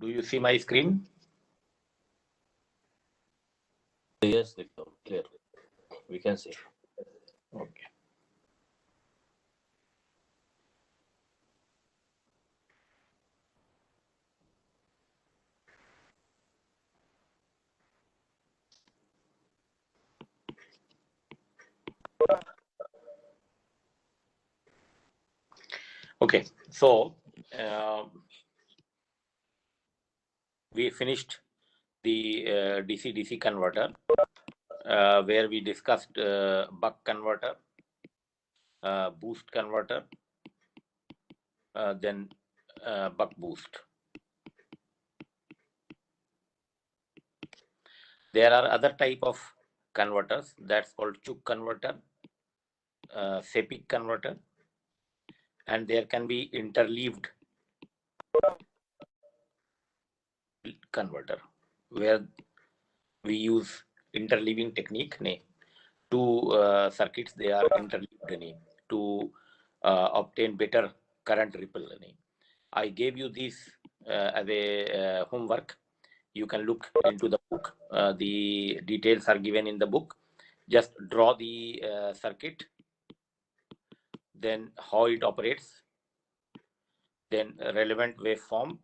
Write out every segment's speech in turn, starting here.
Do you see my screen? Yes, clear. We can see. Okay. Okay, so we finished the DC-DC converter, where we discussed buck converter, boost converter, then buck boost. There are other type of converters, that's called Chuk converter, Sepik converter, and there can be interleaved converter, where we use interleaving technique. Two circuits, they are interleaved to obtain better current ripple. I gave you this as a homework. You can look into the book. The details are given in the book. Just draw the circuit, then how it operates, then relevant waveform,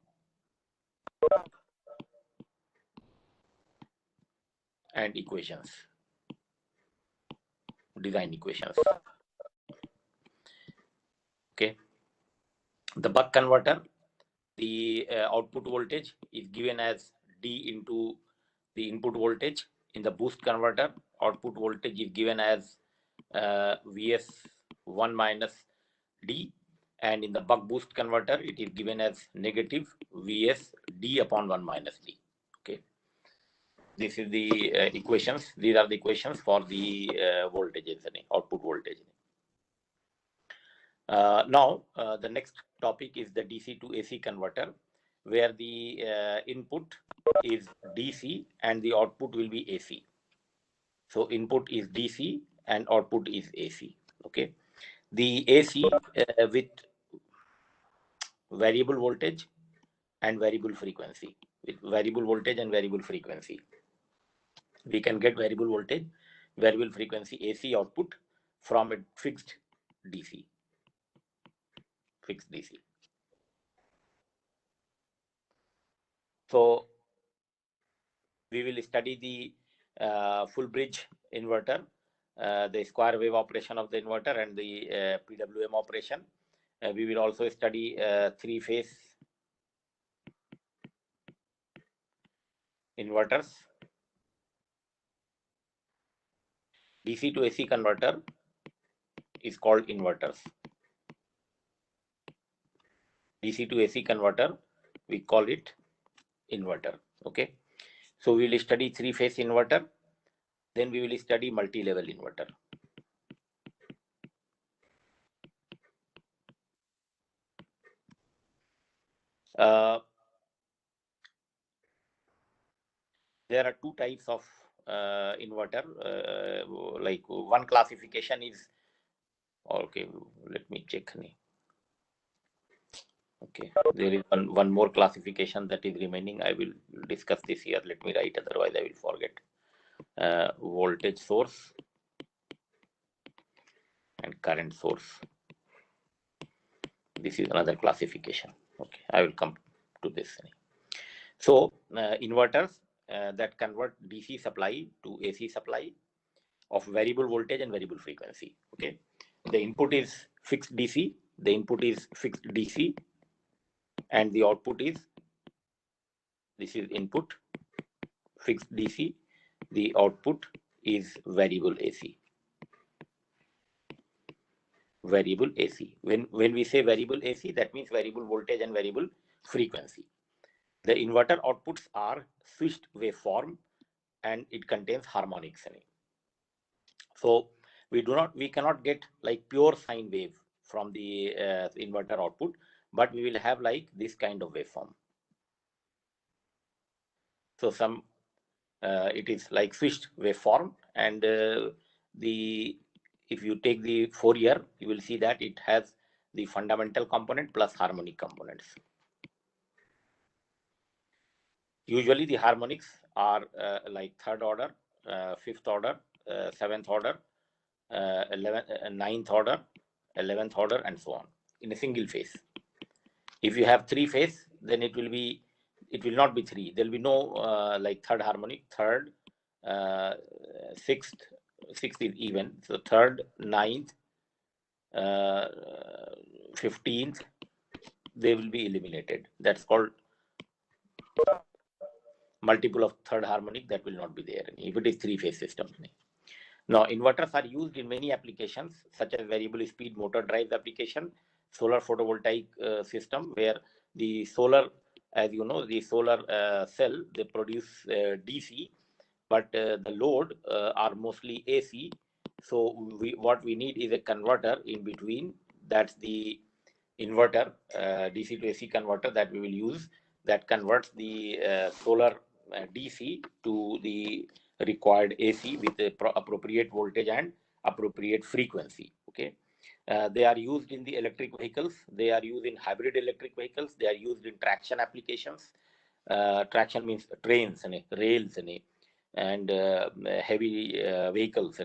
and equations, design equations. Okay. The buck converter, the output voltage is given as D into the input voltage. In the boost converter, output voltage is given as Vs1 minus D, and in the buck boost converter, it is given as negative Vs D upon 1 minus D. Okay, this is the equations. These are the equations for the voltages, output voltage. Now, the next topic is the DC to AC converter, where the input is DC and the output will be AC. So input is DC and output is AC. Okay, the AC with variable voltage and variable frequency. With variable voltage and variable frequency, we can get variable voltage, variable frequency AC output from a fixed DC. Fixed DC. So we will study the full bridge inverter, the square wave operation of the inverter, and the PWM operation. We will also study three-phase inverters. DC to AC converter is called inverters. DC to AC converter, we call it inverter. Okay. So we will study three-phase inverter. Then we will study multi-level inverter. There are two types of inverter. Like one classification is, okay, let me check. Okay, there is one more classification that is remaining. I will discuss this here. Let me write, otherwise I will forget. Voltage source and current source. This is another classification. Okay, I will come to this. So inverters that convert DC supply to AC supply of variable voltage and variable frequency. Okay, the input is fixed DC, the input is fixed DC, and the output is, this is input fixed DC, the output is variable AC. Variable AC. When we say variable AC, that means variable voltage and variable frequency. The inverter outputs are switched waveform and it contains harmonics. So we cannot get like pure sine wave from the inverter output, but we will have like this kind of waveform. So some it is like switched waveform, and if you take the Fourier, you will see that it has the fundamental component plus harmonic components. Usually the harmonics are like third order, fifth order, seventh order, 9th order, 11th order, and so on in a single phase. If you have three phase, then it will not be three. There will be no like third harmonic, third, sixth is even. So third, 9th, 15th, they will be eliminated. That's called multiple of third harmonic. That will not be there if it is three-phase system. Now, inverters are used in many applications, such as variable speed motor drive application, solar photovoltaic system, where the solar, as you know, the solar cell, they produce DC, but the load are mostly AC. So what we need is a converter in between. That's the inverter, DC to AC converter that we will use, that converts the solar DC to the required AC with the appropriate voltage and appropriate frequency. Okay. They are used in the electric vehicles. They are used in hybrid electric vehicles. They are used in traction applications. Traction means trains, rails, and heavy vehicles.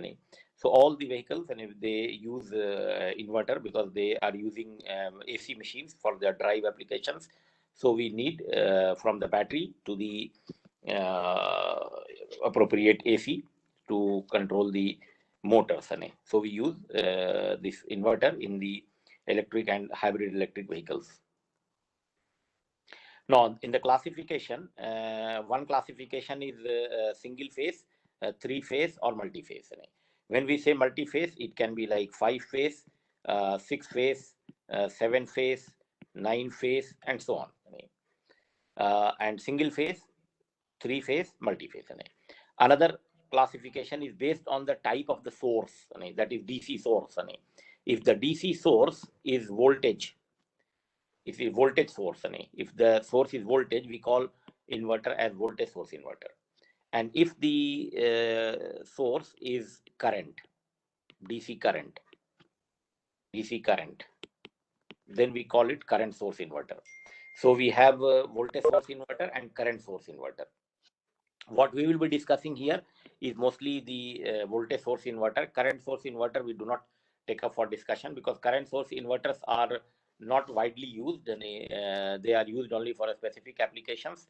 So all the vehicles, and if they use inverter because they are using AC machines for their drive applications. So we need from the battery to the appropriate AC to control the motors. So we use this inverter in the electric and hybrid electric vehicles. Now, in the classification, one classification is single phase, three phase, or multi phase. When we say multi phase, it can be like 5 phase, 6 phase, 7 phase, 9 phase, and so on. And single phase, three phase, multi phase. Another classification is based on the type of the source, that is DC source. If the DC source is voltage, if the voltage source, if the source is voltage, we call inverter as voltage source inverter. And if the source is current, DC current, then we call it current source inverter. So we have voltage source inverter and current source inverter. What we will be discussing here is mostly the voltage source inverter. Current source inverter we do not take up for discussion, because current source inverters are not widely used, and they are used only for specific applications.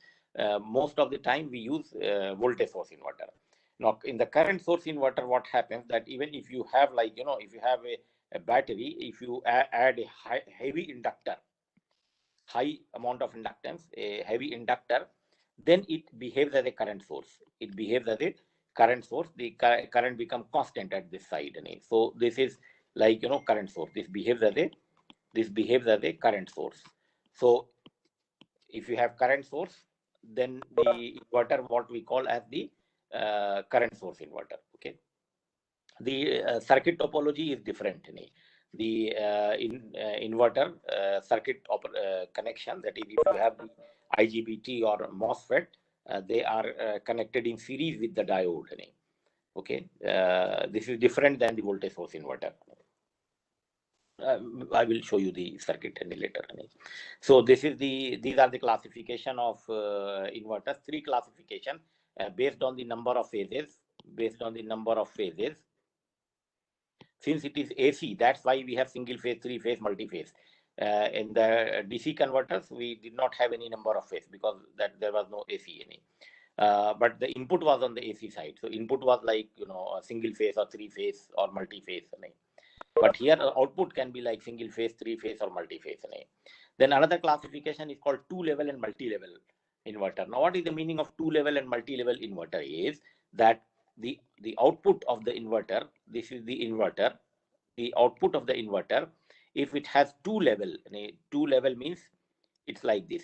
Most of the time we use voltage source inverter. Now, in the current source inverter, what happens that even if you have, like, if you have a battery, if you add a heavy inductor, high amount of inductance, a heavy inductor, then it behaves as a current source. It behaves as a current source. The current becomes constant at this side. So this is like, current source. This behaves as a current source. So if you have current source, then the inverter, what we call as the current source inverter. Okay. The circuit topology is different. The inverter circuit connection, that is, if you have the IGBT or MOSFET, they are connected in series with the diode. Okay, this is different than the voltage source inverter. I will show you the circuit later. So these are the classification of inverters. Three classification based on the number of phases. Since it is AC, that's why we have single phase, three phase, multi phase. In the DC converters, we did not have any number of phase because there was no AC any. But the input was on the AC side. So input was like, a single phase or three phase or multi phase. But here output can be like single phase, three phase, or multi phase. Then another classification is called two level and multi level inverter. Now, what is the meaning of two level and multi level inverter? Is that the output of the inverter, this is the inverter, the output of the inverter, if it has two level means it's like this.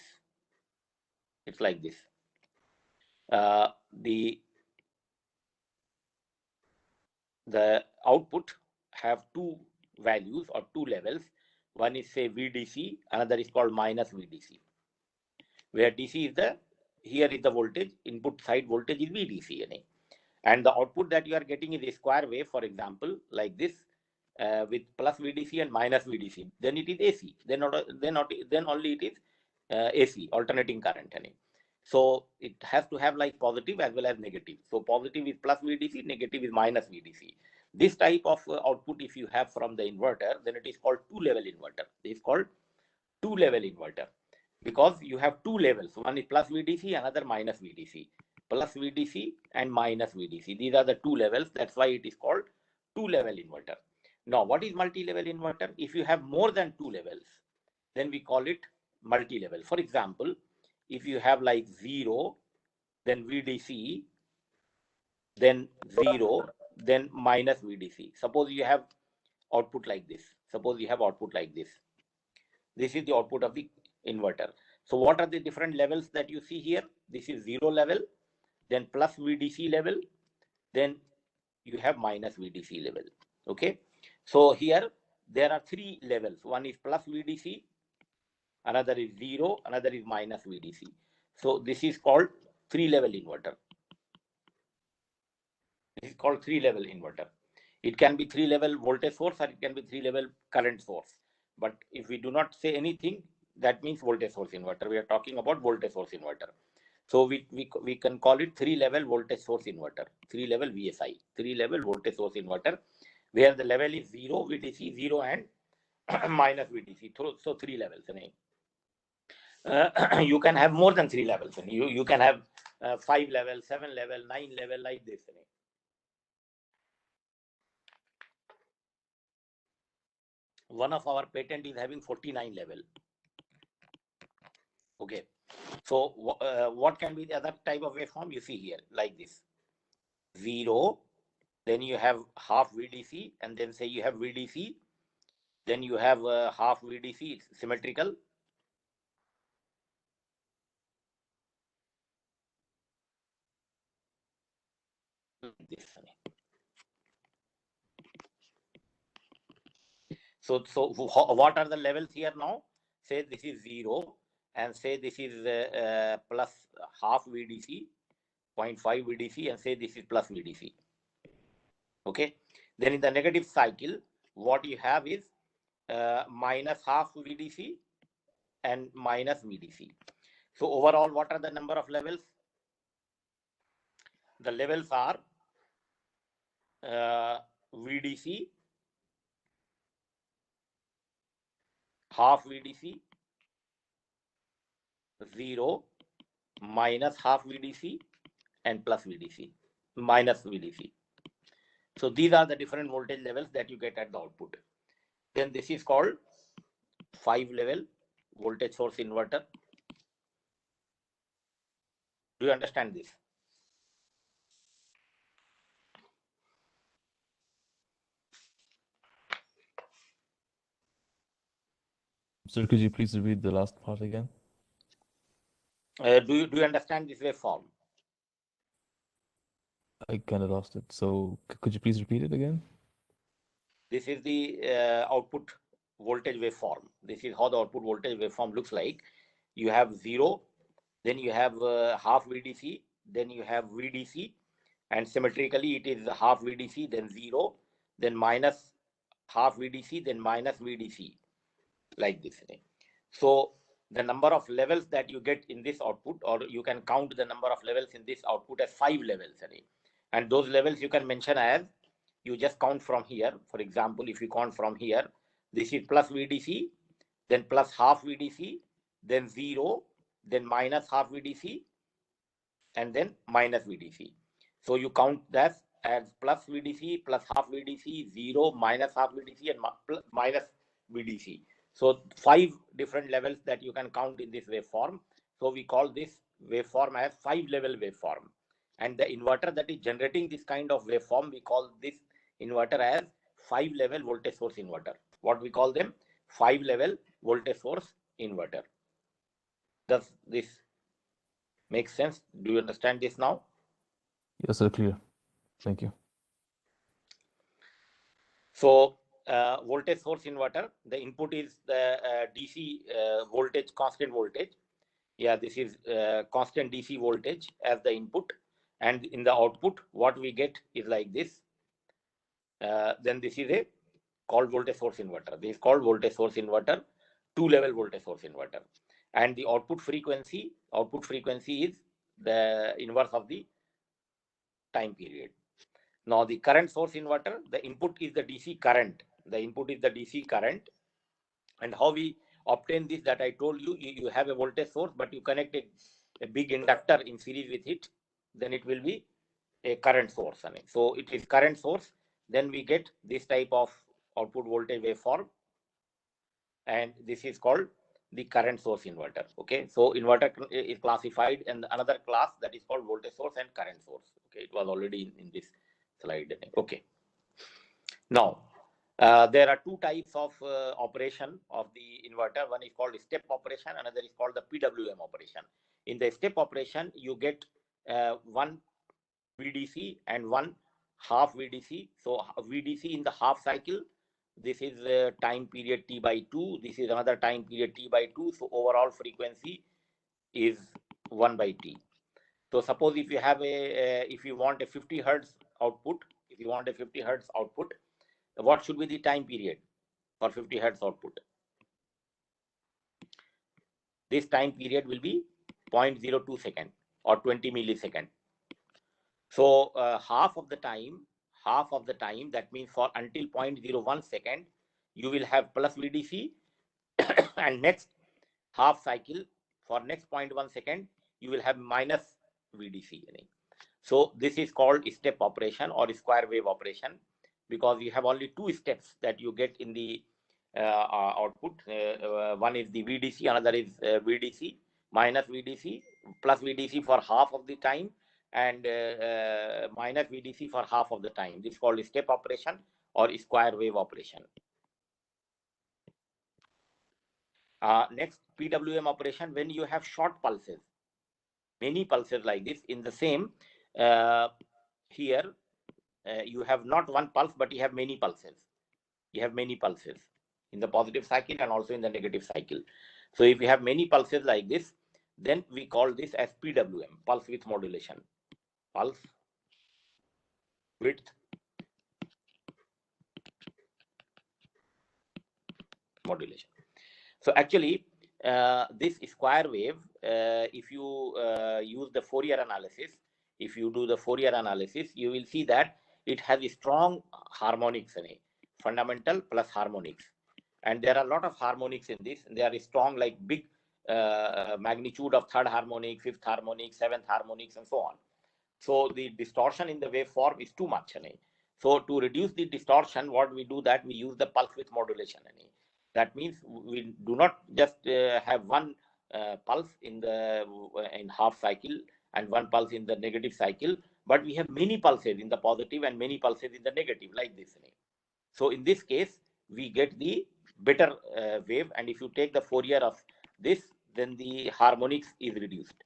The output have two values or two levels. One is say VDC, another is called minus VDC, where DC is the, here is the voltage, input side voltage is VDC, and the output that you are getting is a square wave, for example, like this, with plus VDC and minus VDC. Then it is AC. Then only it is AC, alternating current. So it has to have like positive as well as negative. So positive is plus VDC, negative is minus VDC. This type of output, if you have from the inverter, then it is called two-level inverter. It is called two-level inverter because you have two levels. One is plus VDC, another minus VDC. Plus VDC and minus VDC. These are the two levels. That's why it is called two-level inverter. Now, what is multi-level inverter? If you have more than two levels, then we call it multi-level. For example, if you have like 0, then VDC, then 0, then minus VDC. Suppose you have output like this. Suppose you have output like this. This is the output of the inverter. So what are the different levels that you see here? This is 0 level, then plus VDC level, then you have minus VDC level. Okay. So here there are three levels. One is plus VDC, another is 0, another is minus VDC. So this is called three-level inverter. This is called three-level inverter. It can be three-level voltage source or it can be three-level current source. But if we do not say anything, that means voltage source inverter. We are talking about voltage source inverter. So we can call it three-level voltage source inverter, three-level VSI, three-level voltage source inverter, where the level is 0 VDC, 0 and minus VDC. So three levels. You can have more than three levels. You can have 5 level, 7 level, 9 level, like this. One of our patent is having 49 level. Okay. So what can be the other type of waveform? You see here, like this. 0, then you have half VDC, and then say you have VDC, then you have half VDC, it's symmetrical. This. So what are the levels here now? Say this is 0, and say this is plus half VDC, 0.5 VDC, and say this is plus VDC. Okay. Then in the negative cycle, what you have is minus half VDC and minus VDC. So overall, what are the number of levels? The levels are VDC, half VDC, 0, minus half VDC, and plus VDC, minus VDC. So these are the different voltage levels that you get at the output. Then this is called 5-level voltage source inverter. Do you understand this? Sir, could you please read the last part again? Do you understand this waveform? I kind of lost it. So could you please repeat it again? This is the output voltage waveform. This is how the output voltage waveform looks like. You have 0, then you have half VDC, then you have VDC, and symmetrically it is half VDC, then 0, then minus half VDC, then minus VDC, like this. So the number of levels that you get in this output, or you can count the number of levels in this output as 5 levels. And those levels you can mention as, you just count from here. For example, if you count from here, this is plus VDC, then plus half VDC, then 0, then minus half VDC, and then minus VDC. So you count that as plus VDC, plus half VDC, 0, minus half VDC, and minus VDC. So 5 different levels that you can count in this waveform. So we call this waveform as 5-level waveform. And the inverter that is generating this kind of waveform, we call this inverter as 5-level voltage source inverter. What we call them? 5-level voltage source inverter. Does this make sense? Do you understand this now? Yes, sir, clear. Thank you. So voltage source inverter. The input is the DC voltage, constant voltage. Yeah, this is constant DC voltage as the input, and in the output, what we get is like this. Then this is a called voltage source inverter. This is called voltage source inverter, two-level voltage source inverter, and the output frequency is the inverse of the time period. Now the current source inverter, the input is the DC current. The input is the DC current, and how we obtain this, that I told you, you have a voltage source, but you connect a big inductor in series with it, then it will be a current source. So it is current source, then we get this type of output voltage waveform, and this is called the current source inverter. Okay, so inverter is classified in another class that is called voltage source and current source. Okay, it was already in this slide. Okay, now there are two types of operation of the inverter. One is called step operation, another is called the PWM operation. In the step operation, you get one VDC and one half VDC. So VDC in the half cycle, this is time period T by 2. This is another time period T by 2. So overall frequency is 1 by T. So suppose if you have if you want a 50 hertz output, what should be the time period for 50 hertz output? This time period will be 0.02 second or 20 millisecond. So half of the time, that means for until 0.01 second, you will have plus VDC, and next half cycle for next 0.1 second, you will have minus VDC. So this is called step operation or square wave operation, because you have only two steps that you get in the output. One is the VDC, another is VDC, minus VDC, plus VDC for half of the time, and minus VDC for half of the time. This is called step operation or square wave operation. Next, PWM operation, when you have short pulses, many pulses like this in the same, here you have not one pulse, but you have many pulses. You have many pulses in the positive cycle and also in the negative cycle. So if you have many pulses like this, then we call this as PWM, pulse width modulation. Pulse width modulation. So actually, this square wave, if you use the Fourier analysis, if you do the Fourier analysis, you will see that it has a strong harmonics in it, fundamental plus harmonics. And there are a lot of harmonics in this. They are strong, like big magnitude of third harmonic, fifth harmonic, seventh harmonics, and so on. So the distortion in the waveform is too much. So to reduce the distortion, what we do, that we use the pulse width modulation. That means we do not just have one pulse in half cycle and one pulse in the negative cycle, but we have many pulses in the positive and many pulses in the negative, like this. So in this case, we get the better wave, and if you take the Fourier of this, then the harmonics is reduced.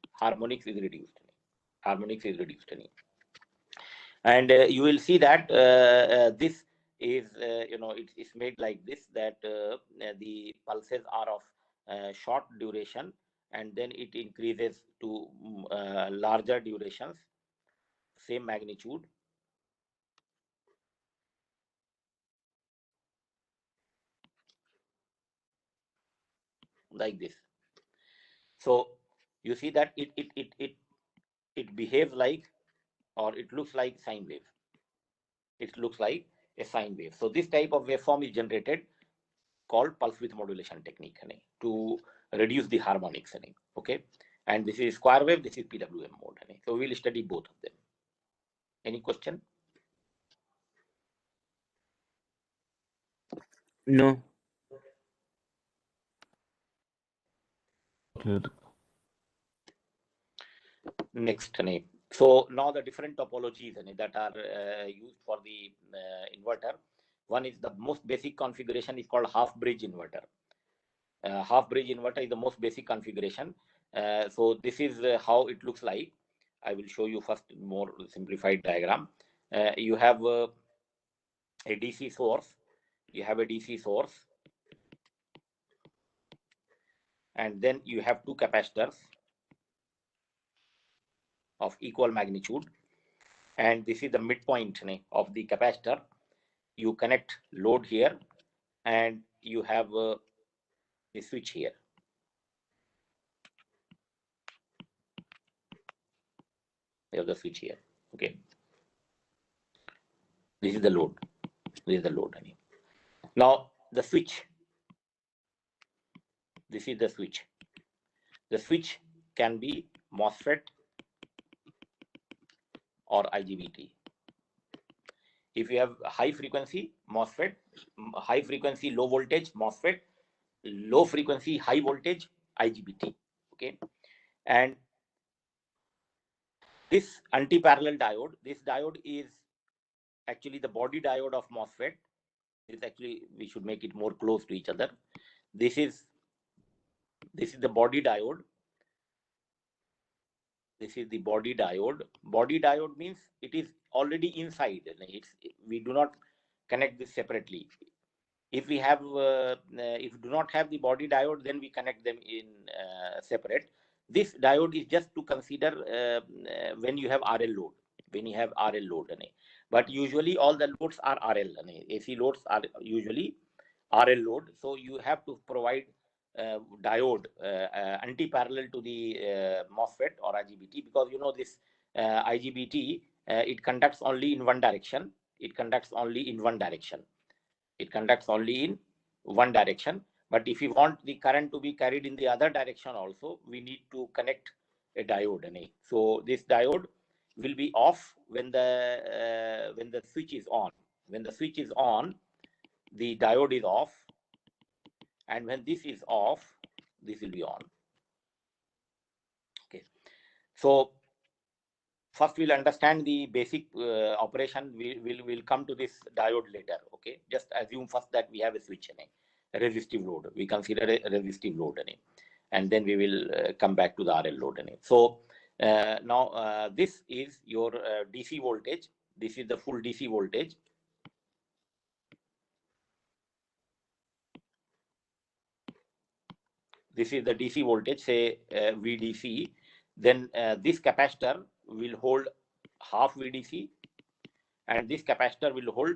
And you will see that this is, it's made like this, that the pulses are of short duration, and then it increases to larger durations, same magnitude. Like this. So you see that it behaves like, or it looks like sine wave. It looks like a sine wave. So this type of waveform is generated, called pulse width modulation technique, to reduce the harmonics. Okay, and this is square wave, this is PWM mode. So we'll study both of them. Any question? No. Good. Next, so now the different topologies that are used for the inverter. One is the most basic configuration, is called half bridge inverter. Half bridge inverter is the most basic configuration. So this is how it looks like. I will show you first more simplified diagram. You have a DC source, you have a DC source, and then you have two capacitors of equal magnitude, and this is the midpoint of the capacitor. You connect load here, and you have the switch here. You have the switch here. Okay, this is the load. This is the load. Now the switch. This is the switch. The switch can be MOSFET or IGBT. If you have high frequency MOSFET, high frequency low voltage MOSFET, low frequency high voltage IGBT. Okay, and this anti-parallel diode, this diode is actually the body diode of MOSFET. This actually, we should make it more close to each other. This is the body diode. This is the body diode. Body diode means it is already inside. We do not connect this separately. If we have, if we do not have the body diode, then we connect them in separate. This diode is just to consider when you have RL load. When you have RL load, but usually all the loads are RL. AC loads are usually RL load. So you have to provide diode anti-parallel to the MOSFET or IGBT, because you know this IGBT, it conducts only in one direction. It conducts only in one direction. It conducts only in one direction. But if you want the current to be carried in the other direction also, we need to connect a diode. So this diode will be off when the switch is on. When the switch is on, the diode is off, and when this is off, this will be on. Okay, so first we'll understand the basic operation. We'll come to this diode later. Okay, just assume first that we have a switch, a resistive load. We consider a resistive load, and then we will come back to the RL load. So now this is your DC voltage. This is the full DC voltage. This is the DC voltage, say VDC. Then this capacitor will hold half VDC, and this capacitor will hold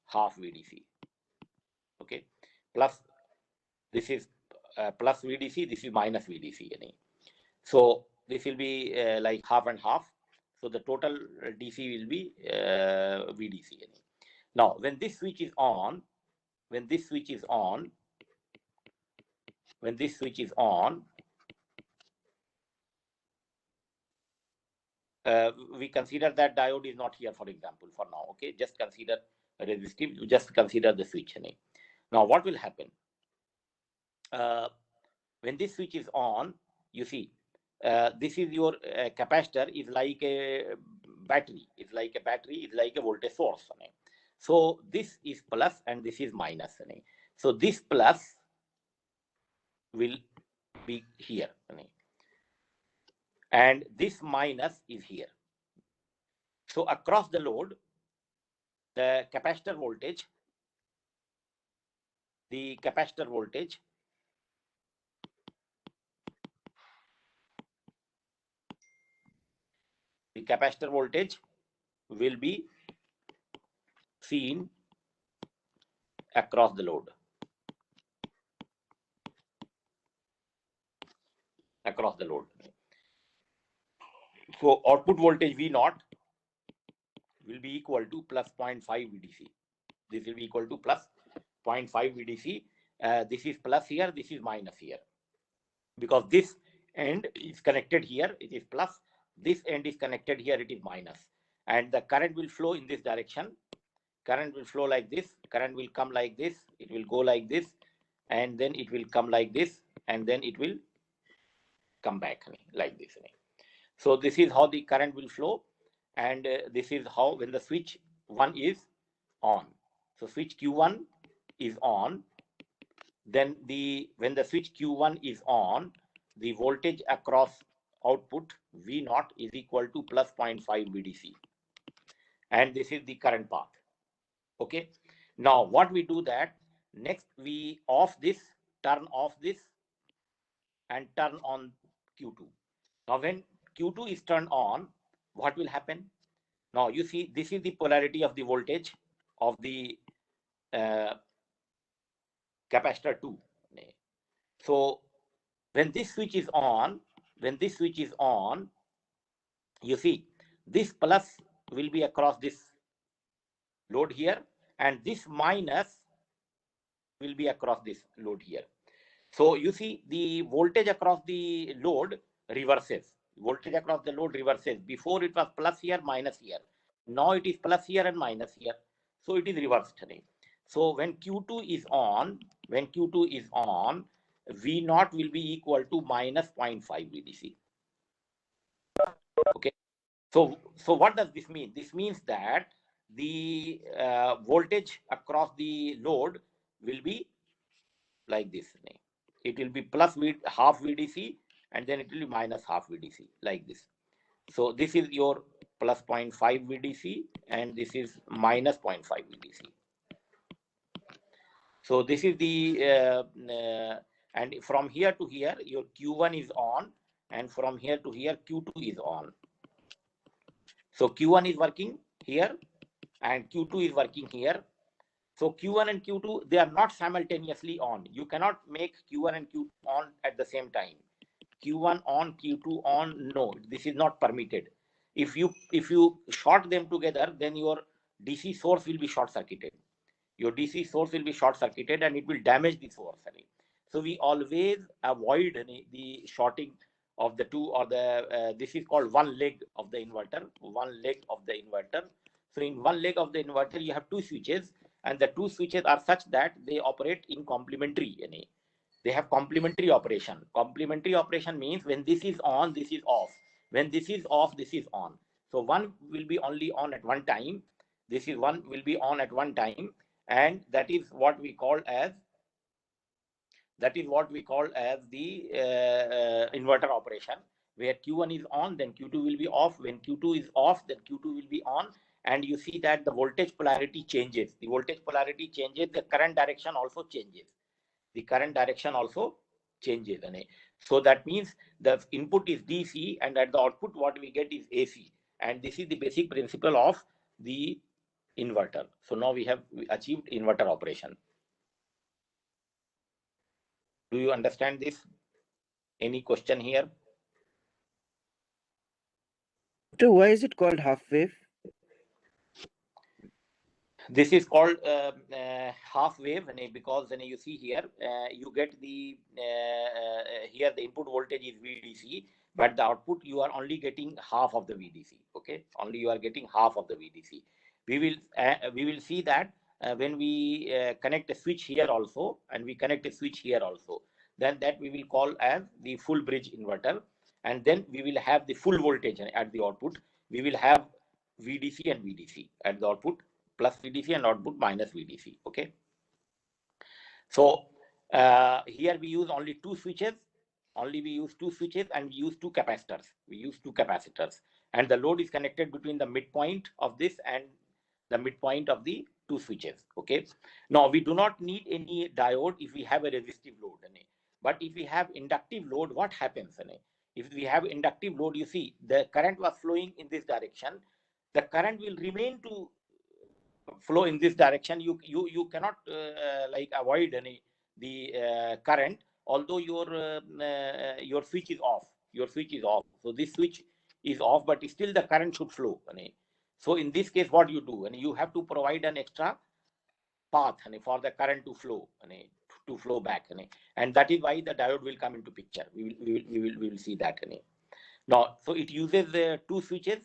half VDC. Okay, plus this is plus VDC, this is minus VDC. So this will be like half and half. So the total DC will be VDC. Now, when this switch is on, when this switch is on, we consider that diode is not here, for example, for now. Okay, just consider resistive. Just consider the switch. Now, what will happen when this switch is on? You see, this is your capacitor is like a battery. It's like a battery. It's like a voltage source. So this is plus and this is minus. So this plus will be here, and this minus is here. So across the load, the capacitor voltage, will be seen across the load. So output voltage V0 will be equal to plus 0.5 VDC. This will be equal to plus 0.5 VDC. This is plus here, this is minus here. Because this end is connected here, it is plus. This end is connected here, it is minus. And the current will flow in this direction. Current will flow like this. Current will come like this. It will go like this. And then it will come like this. And then it will come back like this. So this is how the current will flow. And this is how when the switch 1 is on. So switch Q1 is on. Then when the switch Q1 is on, the voltage across output V0 is equal to plus 0.5 VDC. And this is the current path. Okay. Now what we do that Next, we off this, turn off this, and turn on Q2. Now, when Q2 is turned on, what will happen? Now, you see, this is the polarity of the voltage of the capacitor 2. So, when this switch is on, you see, this plus will be across this load here, and this minus will be across this load here. So you see the voltage across the load reverses. Voltage across the load reverses. Before it was plus here, minus here. Now it is plus here and minus here. So it is reversed. So when Q2 is on, V0 will be equal to minus 0.5 VDC. Okay. So what does this mean? This means that the voltage across the load will be like this. It will be plus half VDC, and then it will be minus half VDC, like this. So this is your plus 0.5 VDC, and this is minus 0.5 VDC. So this is the and from here to here your Q1 is on, and from here to here Q2 is on. So Q1 is working here and Q2 is working here. So Q1 and Q2, they are not simultaneously on. You cannot make Q1 and Q2 on at the same time. Q1 on, Q2 on, no, this is not permitted. If you short them together, then your DC source will be short circuited. Your DC source will be short circuited and it will damage the source. So we always avoid the shorting of the two, or the this is called one leg of the inverter. So in one leg of the inverter, you have two switches, and the two switches are such that they operate in complementary. They have complementary operation. Complementary operation means when this is on, this is off. When this is off, this is on. So one will be only on at one time. This is one will be on at one time, and that is what we call as the inverter operation, where Q1 is on, then Q2 will be off. When Q2 is off, then Q2 will be on. And you see that the voltage polarity changes. The current direction also changes. So that means the input is DC, and at the output what we get is AC. And this is the basic principle of the inverter. So now we have achieved inverter operation. Do you understand this? Any question here? So why is it called half wave? This is called half wave, because you see here, you get the here the input voltage is VDC, but the output you are only getting half of the VDC. Okay, only you are getting half of the VDC. We will see that when we connect a switch here also, and we connect a switch here also, then that we will call as the full bridge inverter, and then we will have the full voltage at the output. We will have VDC and VDC at the output, plus VDC, and output minus VDC. Okay. So here we use only two switches. And we use two capacitors. And the load is connected between the midpoint of this and the midpoint of the two switches. Okay. Now we do not need any diode if we have a resistive load. But if we have inductive load, what happens? If we have inductive load, you see the current was flowing in this direction. The current will remain to flow in this direction. You cannot avoid the current, although your switch is off. So this switch is off, but still the current should flow. So in this case, what you do, you have to provide an extra path for the current to flow back, and that is why the diode will come into picture. We will see that. Now, so it uses two switches,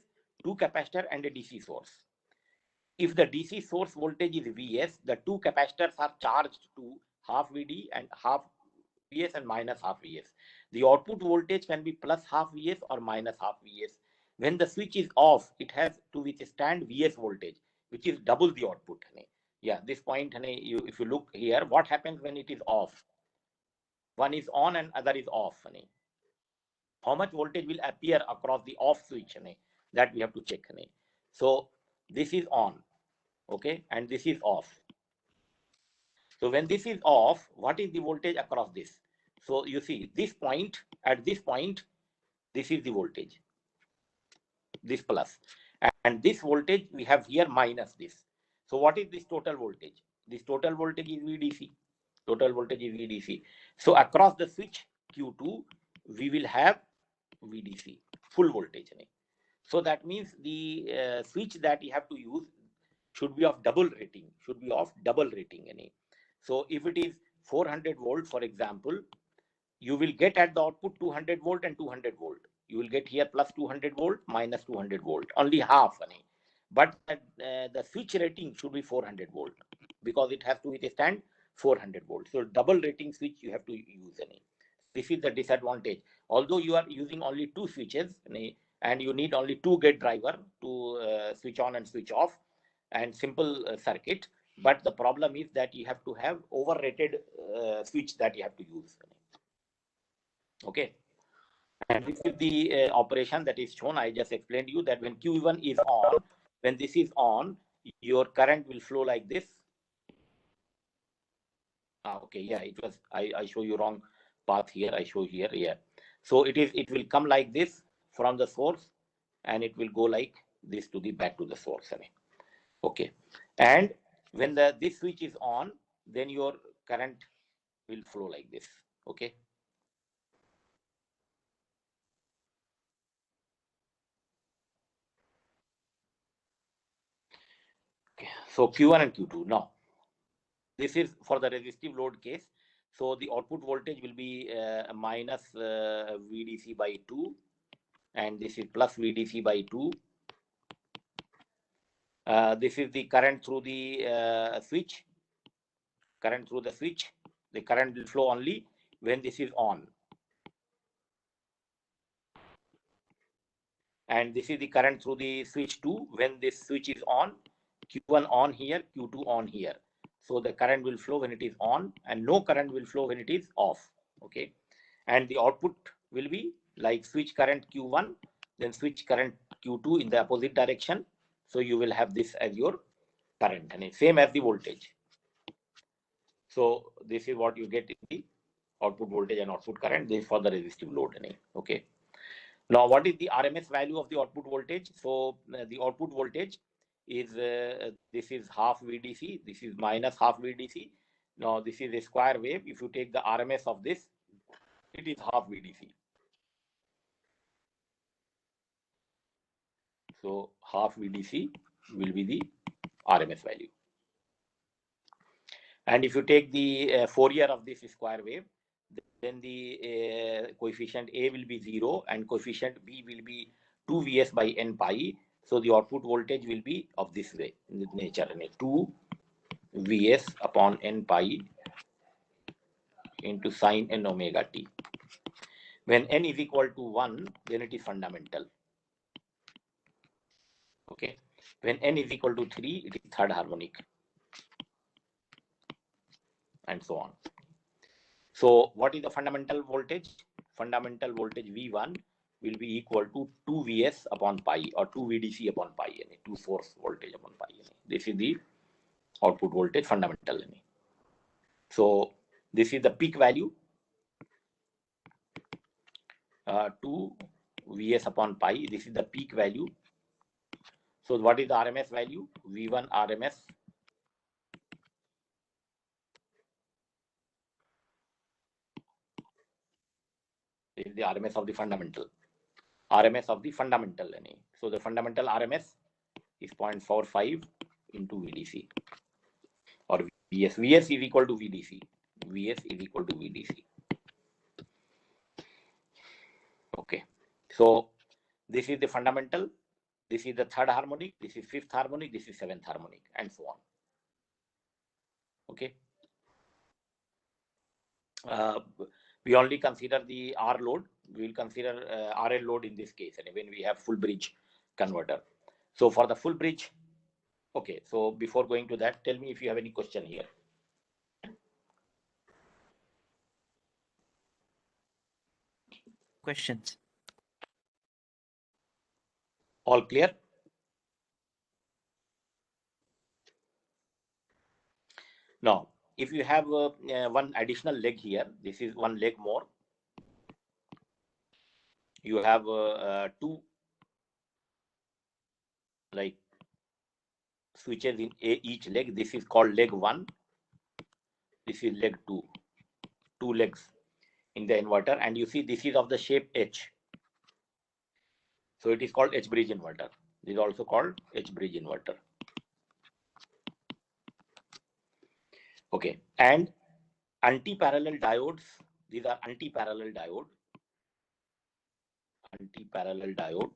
two capacitor, and a DC source. If the DC source voltage is Vs, the two capacitors are charged to half Vd and half Vs and minus half Vs. The output voltage can be plus half Vs or minus half Vs. When the switch is off, it has to withstand Vs voltage, which is double the output. Yeah, this point, if you look here, what happens when it is off? One is on and other is off. How much voltage will appear across the off switch? That we have to check. So this is on. Okay, and this is off. So when this is off, what is the voltage across this? So you see this point, at this point, this is the voltage, this plus. And this voltage we have here minus this. So what is this total voltage? This total voltage is VDC. Total voltage is VDC. So across the switch Q2, we will have VDC, full voltage. So that means the switch that you have to use should be of double rating, So if it is 400 volt, for example, you will get at the output 200 volt and 200 volt. You will get here plus 200 volt, minus 200 volt, only half. But the switch rating should be 400 volt because it has to withstand 400 volt. So double rating switch you have to use. This is the disadvantage. Although you are using only two switches and you need only two gate driver to switch on and switch off and simple circuit, but the problem is that you have to have overrated switch that you have to use. Okay, and this is the operation that is shown. I just explained to you that when Q1 is on, when this is on, your current will flow like this. Okay, yeah, it was, I show you wrong path here. I show here, yeah. So it will come like this from the source and it will go like this to the back to the source. Okay, and when this switch is on, then your current will flow like this. Okay. Okay, so Q1 and Q2. Now, this is for the resistive load case. So the output voltage will be minus VDC by 2, and this is plus VDC by 2. This is the current through the switch. Current through the switch. The current will flow only when this is on. And this is the current through the switch 2 when this switch is on. Q1 on here, Q2 on here. So the current will flow when it is on and no current will flow when it is off. Okay. And the output will be like switch current Q1, then switch current Q2 in the opposite direction. So you will have this as your current and it's same as the voltage. So this is what you get in the output voltage and output current. This is for the resistive load. Okay. Now, what is the RMS value of the output voltage? So the output voltage is this is half VDC. This is minus half VDC. Now, this is a square wave. If you take the RMS of this, it is half VDC. So half VDC will be the RMS value. And if you take the Fourier of this square wave, then the coefficient A will be 0 and coefficient B will be 2 Vs by n pi. So the output voltage will be of this way in nature, 2 Vs upon n pi into sine n omega t. When n is equal to 1, then it is fundamental. Okay. When n is equal to 3, it is third harmonic. And so on. So what is the fundamental voltage? Fundamental voltage V1 will be equal to 2 Vs upon pi or 2 VDC upon pi, 2 source voltage upon pi. This is the output voltage fundamental. So this is the peak value, 2 Vs upon pi. This is the peak value. So what is the RMS value? V1 RMS. This is the RMS of the fundamental. RMS of the fundamental. So the fundamental RMS is 0.45 into VDC or Vs. Vs is equal to VDC. Vs is equal to VDC. Okay. So this is the fundamental. This is the third harmonic. This is fifth harmonic. This is seventh harmonic, and so on. Okay. We only consider the R load. We will consider RL load in this case, and when we have full bridge converter. So for the full bridge, okay. So before going to that, tell me if you have any question here. Questions? All clear? Now, if you have one additional leg here, this is one leg more. You have two like switches in each leg. This is called leg 1. This is leg 2. Two legs in the inverter, and you see this is of the shape H. So it is called H bridge inverter. This is also called H bridge inverter. Okay, and anti-parallel diodes. These are anti-parallel diode. Anti-parallel diode.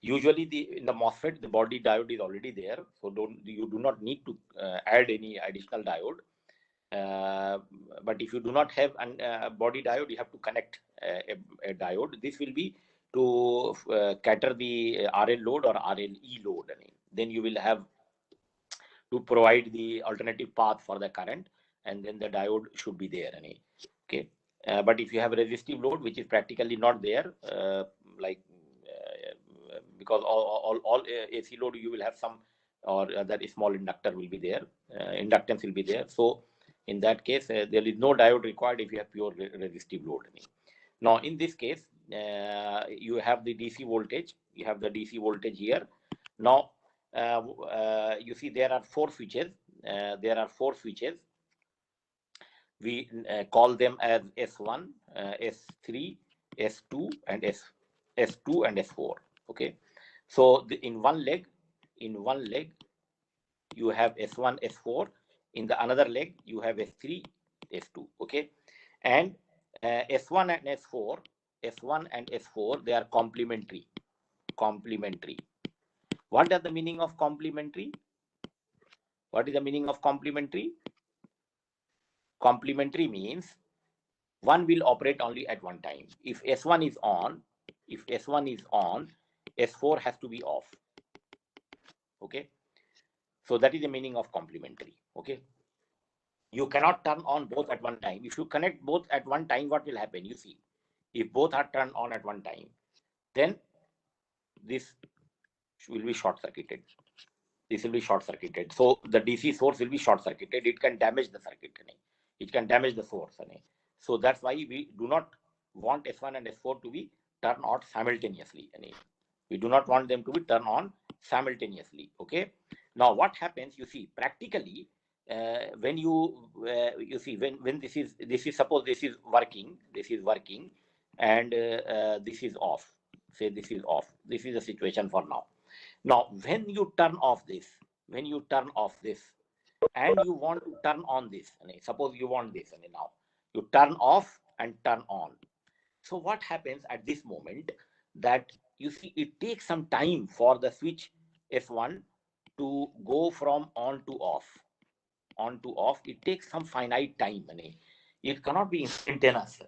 Usually, in the MOSFET, the body diode is already there, so you do not need to add any additional diode. But if you do not have a body diode, you have to connect a diode. This will be to cater the RL load or RLE load. Then you will have to provide the alternative path for the current, and then the diode should be there. Okay, but if you have a resistive load, which is practically not there, because all AC load, you will have some, or that small inductor will be there, inductance will be there. So in that case, there is no diode required if you have pure resistive load. Now in this case, you have the DC voltage. You have the DC voltage here. Now you see there are 4 switches. There are 4 switches. We call them as S1, S3, S2, and S2 and S4. Okay. So in one leg, you have S1, S4. In the another leg, you have S3, S2. Okay, and S1 and S4, they are complementary. Complementary. What is the meaning of complementary? What is the meaning of complementary? Complementary means one will operate only at one time. If S1 is on, S4 has to be off. Okay, so that is the meaning of complementary. Okay, you cannot turn on both at one time. If you connect both at one time, what will happen? You see, if both are turned on at one time, then this will be short circuited. This will be short circuited. So the DC source will be short circuited. It can damage the circuit. It can damage the source. So that's why we do not want S1 and S4 to be turned on simultaneously. We do not want them to be turned on simultaneously. Okay. Now what happens? You see, practically, when you see when this is suppose this is working, and this is off. Say this is off. This is the situation for now. Now, when you turn off this, and you want to turn on this, suppose you want this, now you turn off and turn on. So what happens at this moment? That you see, it takes some time for the switch S1 to go from on to off. It takes some finite time. It cannot be instantaneous,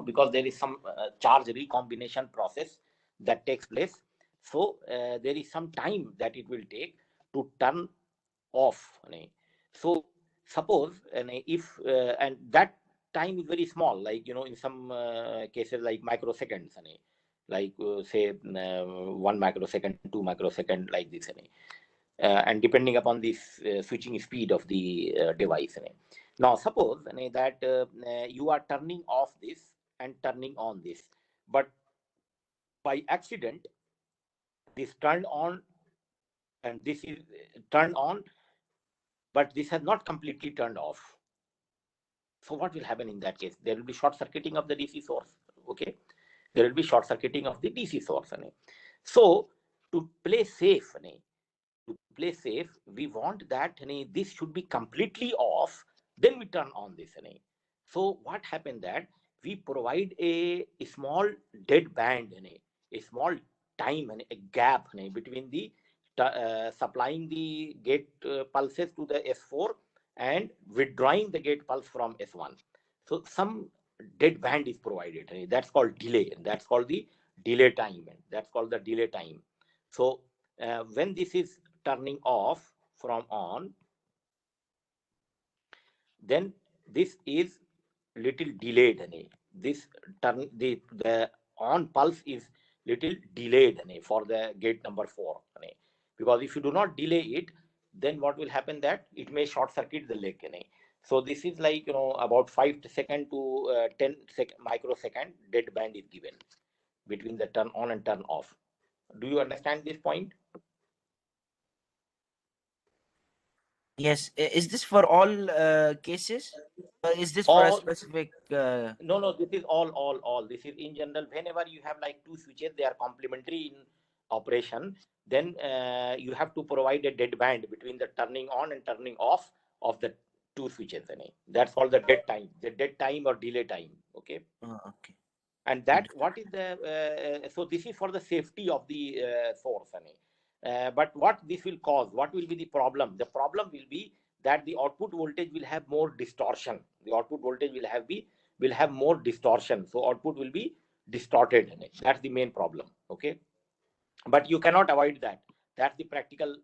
because there is some charge recombination process that takes place. So there is some time that it will take to turn off. So suppose if and that time is very small, like in some cases like microseconds, like say 1 microsecond, 2 microsecond, like this. And depending upon the switching speed of the device. Now suppose that you are turning off this and turning on this, but by accident this turned on and this is turned on, but this has not completely turned off. So what will happen in that case? There will be short circuiting of the DC source. Okay, there will be short circuiting of the DC source. So to play safe, we want that this should be completely off, then we turn on this. So what happened that we provide a small dead band, a small time and a gap between the supplying the gate pulses to the S4 and withdrawing the gate pulse from S1. So some dead band is provided. That's called delay. That's called the delay time. That's called the delay time. So when this is turning off from on, then this is little delayed. This turn the on pulse is little delayed for the gate number 4. Because if you do not delay it, then what will happen that it may short circuit the leg. So this is like, about 5 second to 10 microsecond dead band is given between the turn on and turn off. Do you understand this point? Yes. Is this for all cases? Or is this for a All, specific? no, this is all. This is in general. Whenever you have like two switches, they are complementary in operation. Then you have to provide a dead band between the turning on and turning off of the two switches. That's called the dead time or delay time. Okay. Okay. And that what is the so this is for the safety of the source. But what this will cause, what will be the problem? The problem will be that the output voltage will have more distortion. The output voltage will have more distortion, so output will be distorted. That's the main problem. Okay, but you cannot avoid that. That's the practical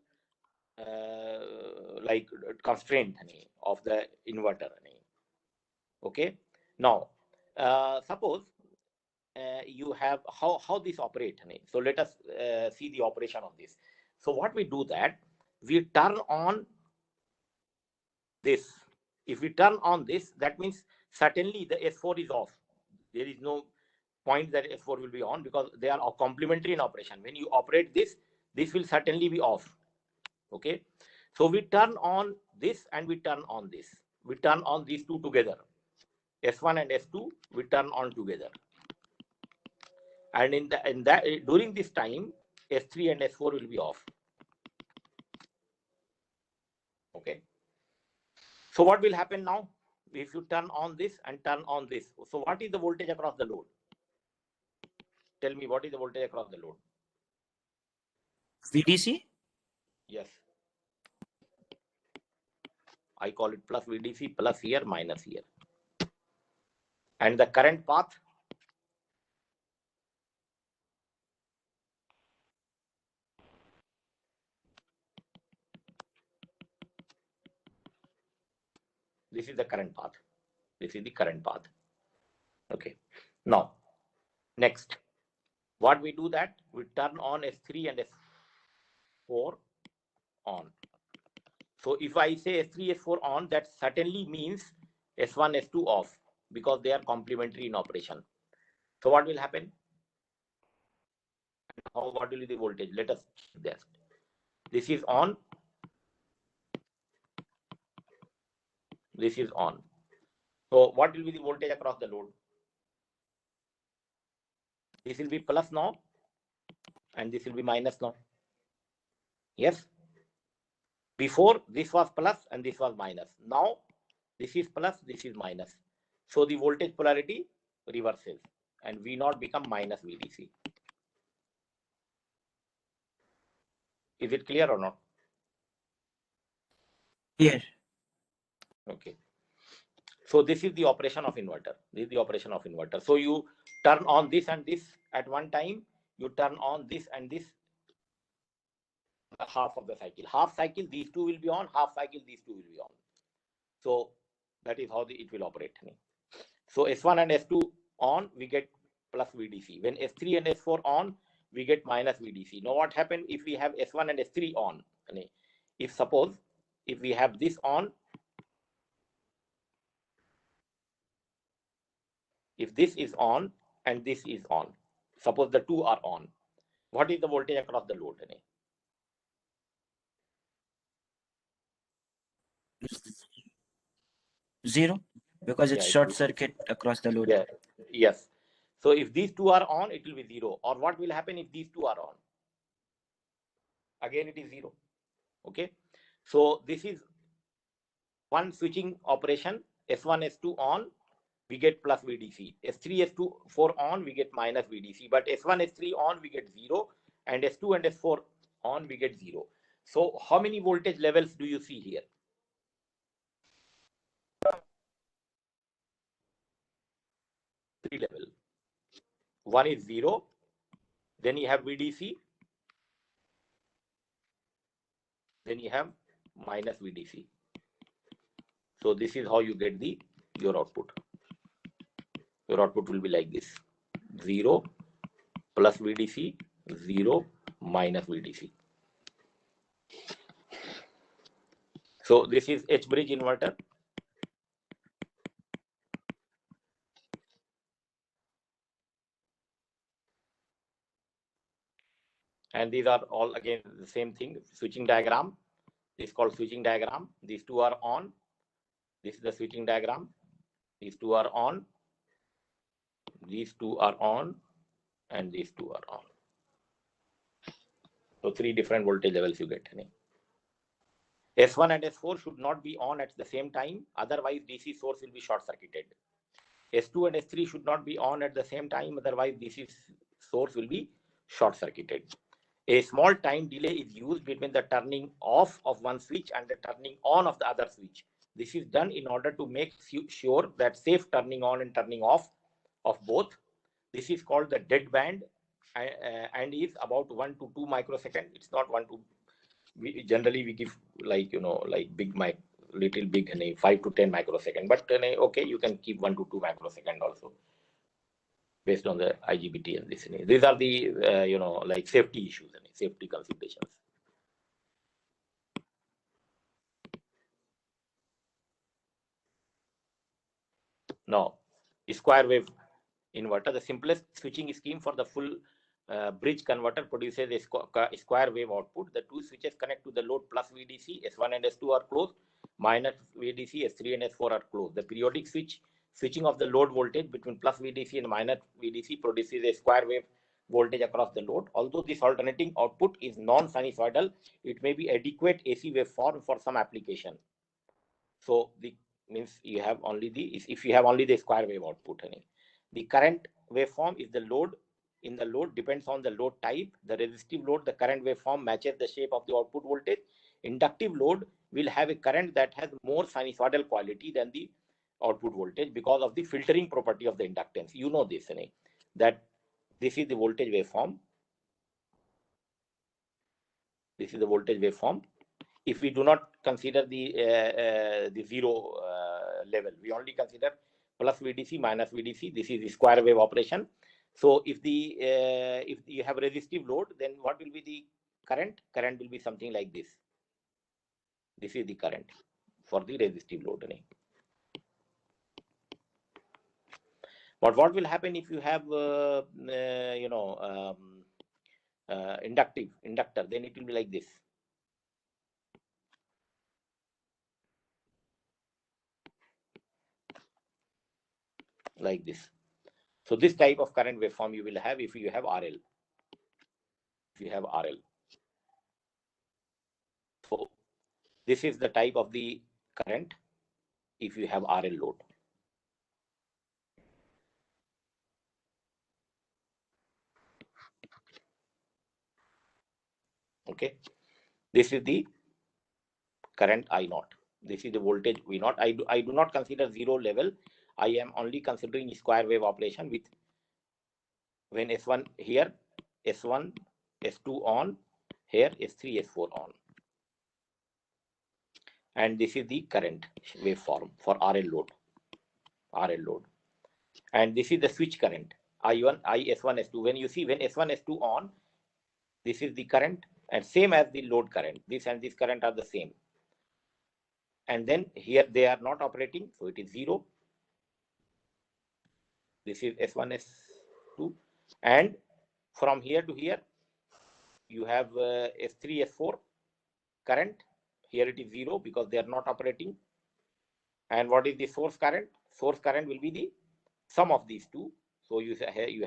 like constraint of the inverter. Okay, now suppose you have how this operate. So let us see the operation of this. So what we do that we turn on this. If we turn on this, that means certainly the S4 is off. There is no point that S4 will be on because they are complementary in operation. When you operate this will certainly be off. Okay, so we turn on this and we turn on this. We turn on these two together, S1 and S2. We turn on together. And in that during this time, S3 and S4 will be off. Okay. So what will happen now? If you turn on this and turn on this, so what is the voltage across the load? Tell me, what is the voltage across the load? VDC? Yes. I call it plus VDC, plus here, minus here. And the current path? This is the current path. This is the current path. Okay. Now, next, what we do that? We turn on S3 and S4 on. So if I say S3, S4 on, that certainly means S1, S2 off because they are complementary in operation. So what will happen? What will be the voltage? Let us check this. This is on. This is on. So what will be the voltage across the load? This will be plus now, and this will be minus now. Yes. Before this was plus and this was minus. Now this is plus, this is minus. So the voltage polarity reverses and V0 become minus VDC. Is it clear or not? Yes. Okay. So this is the operation of inverter. This is the operation of inverter. So you turn on this and this at one time. You turn on this and this half of the cycle. Half cycle, these two will be on. Half cycle, these two will be on. So that is how it will operate. So S1 and S2 on, we get plus VDC. When S3 and S4 on, we get minus VDC. Now what happened if we have S1 and S3 on? If suppose if we have this on, if this is on and this is on, suppose the two are on, what is the voltage across the load? Zero, because it's Yeah, short circuit across the load. yeah, yes. So if these two are on, it will be zero. Or what will happen if these two are on? Again, it is zero. Okay. So this is one switching operation. S1, S2 on, we get plus VDC. S3, S2, 4 on, we get minus VDC. But S1, S3 on, we get zero. And S2 and S4 on, we get zero. So how many voltage levels do you see here? Three level. One is zero. Then you have VDC. Then you have minus VDC. So this is how you get your output. Your output will be like this: 0 plus VDC, 0 minus VDC. So this is H bridge inverter. And these are all again the same thing, switching diagram. This is called switching diagram. These two are on. This is the switching diagram. These two are on. These two are on. And these two are on. So 3 different voltage levels you get. S1 and S4 should not be on at the same time. Otherwise, DC source will be short circuited. S2 and S3 should not be on at the same time. Otherwise, DC source will be short circuited. A small time delay is used between the turning off of one switch and the turning on of the other switch. This is done in order to make sure that safe turning on and turning off of both. This is called the dead band and is about 1 to 2 microsecond. It's not 1 to, generally we give like, like big mic, little big, 5 to 10 microsecond. But okay, you can keep 1 to 2 microsecond also, based on the IGBT and this. These are the, like safety issues and safety considerations. Now, square wave inverter, the simplest switching scheme for the full bridge converter produces a square wave output. The two switches connect to the load plus VDC, S1 and S2 are closed, minus VDC, S3 and S4 are closed. The periodic switching of the load voltage between plus VDC and minus VDC produces a square wave voltage across the load. Although this alternating output is non-sinusoidal, it may be adequate AC waveform for some application. So the means you have only if you have only the square wave output. The current waveform is the load. In the load depends on the load type. The resistive load, the current waveform matches the shape of the output voltage. Inductive load will have a current that has more sinusoidal quality than the output voltage because of the filtering property of the inductance. You know this, that this is the voltage waveform. This is the voltage waveform. If we do not consider the zero level, we only consider plus VDC minus VDC. This is the square wave operation. So if you have resistive load, then what will be the current? Current will be something like this. This is the current for the resistive load. But what will happen if you have inductor? Then it will be like this. Like this. So this type of current waveform you will have if you have RL. If you have RL. So this is the type of the current if you have RL load. Okay. This is the current I0. This is the voltage V0. I do not consider zero level. I am only considering square wave operation with when S1 here, S1, S2 on, here S3, S4 on. And this is the current waveform for RL load. RL load. And this is the switch current. I1, S1, S2. When you see when S1, S2 on, this is the current and same as the load current. This and this current are the same. And then here they are not operating, so it is 0. This is S1, S2. And from here to here, you have S3, S4 current. Here it is 0 because they are not operating. And what is the source current? Source current will be the sum of these two. So you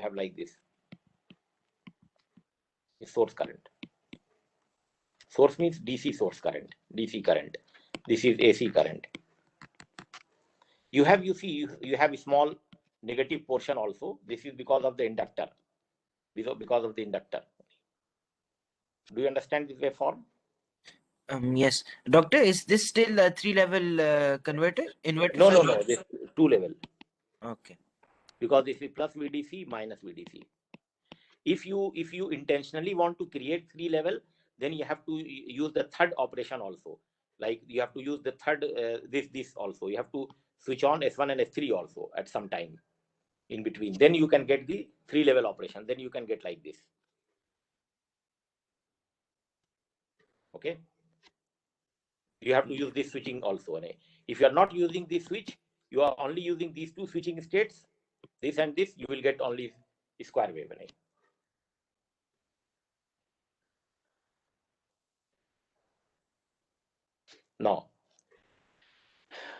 have like this. The source current. Source means DC source current, DC current. This is AC current. You have a small negative portion also. This is because of the inductor. Because of the inductor. Do you understand this waveform? Yes, doctor. Is this still a 3-level converter? Inverter? No. This 2-level. Okay. Because this is plus VDC minus VDC. If you intentionally want to create 3-level, then you have to use the third operation also. Like you have to use the third this also. You have to switch on S1 and S3 also at some time in between. Then you can get the 3-level operation. Then you can get like this. Okay. You have to use this switching also. If you are not using this switch, you are only using these two switching states, this and this, you will get only square wave. Now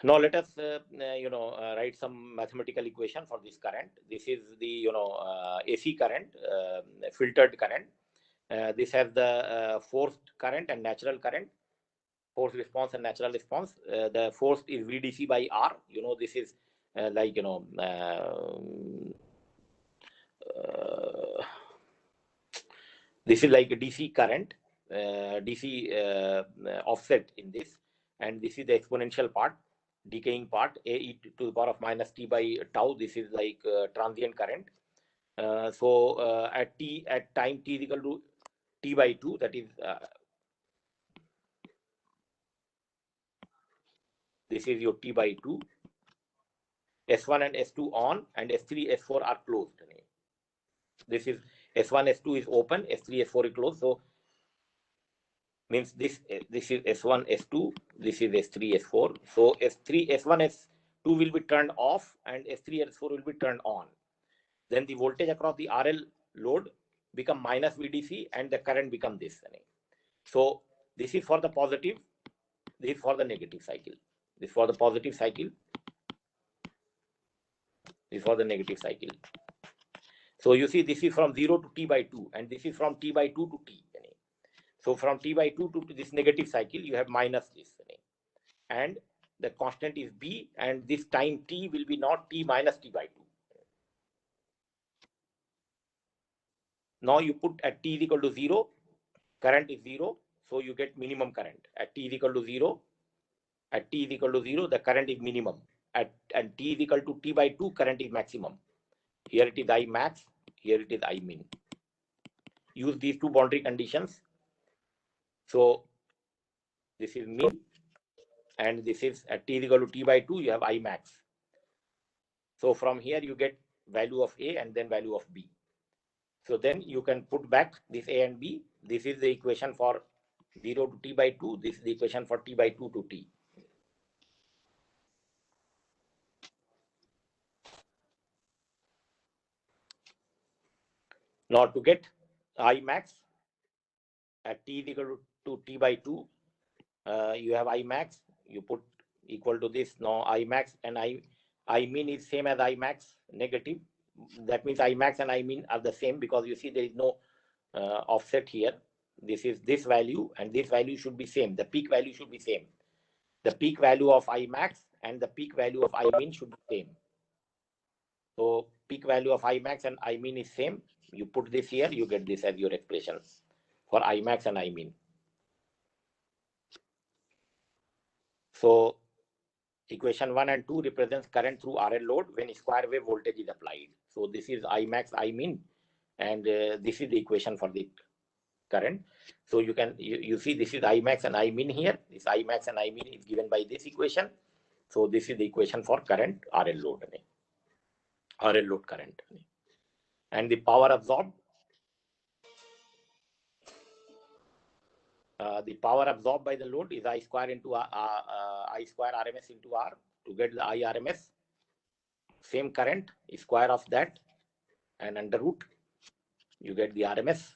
let us write some mathematical equation for this current. This is the AC current, filtered current. This has the forced current and natural current, forced response and natural response. The forced is VDC by R. This is this is like a DC current, DC offset in this, and this is the exponential part, decaying part, A to the power of minus T by tau. This is like transient current. At time T is equal to T by 2, that is this is your T by 2. S1 and S2 on, and S3, S4 are closed. This is S1, S2 is open, S3, S4 is closed. So means this is S1, S2, this is S3, S4. So S3, S1, S2 will be turned off, and S3, S4 will be turned on. Then the voltage across the RL load become minus VDC, and the current become this. So this is for the positive, this is for the negative cycle. This is for the positive cycle, this is for the negative cycle. So you see, this is from 0 to T by 2, and this is from T by 2 to T. So from T by 2 to this negative cycle, you have minus this. And the constant is B, and this time T will be not T minus T by 2. Now you put at T is equal to 0, current is 0, so you get minimum current. At T is equal to 0, at T is equal to 0, the current is minimum. And T is equal to T by 2, current is maximum. Here it is I max, here it is I min. Use these two boundary conditions. So this is min, and this is at T is equal to T by 2, you have I max. So from here you get value of A and then value of B. So then you can put back this A and B. This is the equation for 0 to T by 2. This is the equation for T by 2 to T. Now to get I max at T is equal to T by 2, you have I max, you put equal to this. Now I max and I min is same as I max negative. That means I max and I min are the same, because you see there is no offset here. This is this value, and this value should be same. The peak value should be same. The peak value of I max and the peak value of I min should be same. So peak value of I max and I min is same. You put this here, you get this as your expression for I max and I min. So equation 1 and 2 represents current through RL load when square wave voltage is applied. So this is I max, I min, and this is the equation for the current. So you can you see this is I max and I min here. This I max and I min is given by this equation. So this is the equation for current RL load, RL load current, and the power absorbed. The power absorbed by the load is I square into I square RMS into R. To get the I RMS, same current, square of that, and under root, you get the RMS.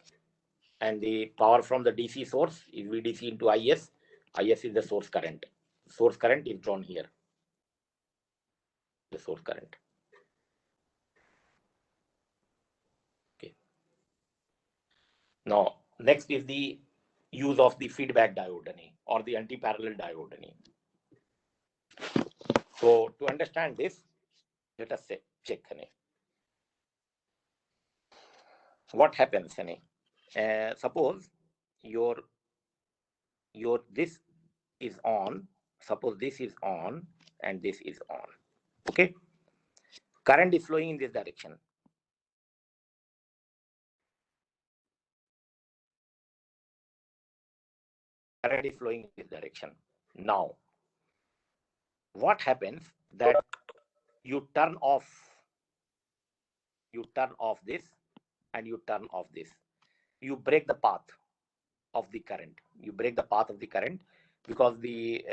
And the power from the DC source is VDC into IS. IS is the source current. Source current is drawn here. The source current. Okay. Now, next is the use of the feedback diode or the anti-parallel diode. So to understand this, let us check. What happens? Suppose your this is on. Suppose this is on and this is on. Okay. Current is flowing in this direction. Current is flowing in this direction. Now, what happens that you turn off this and you turn off this. You break the path of the current. You break the path of the current. because the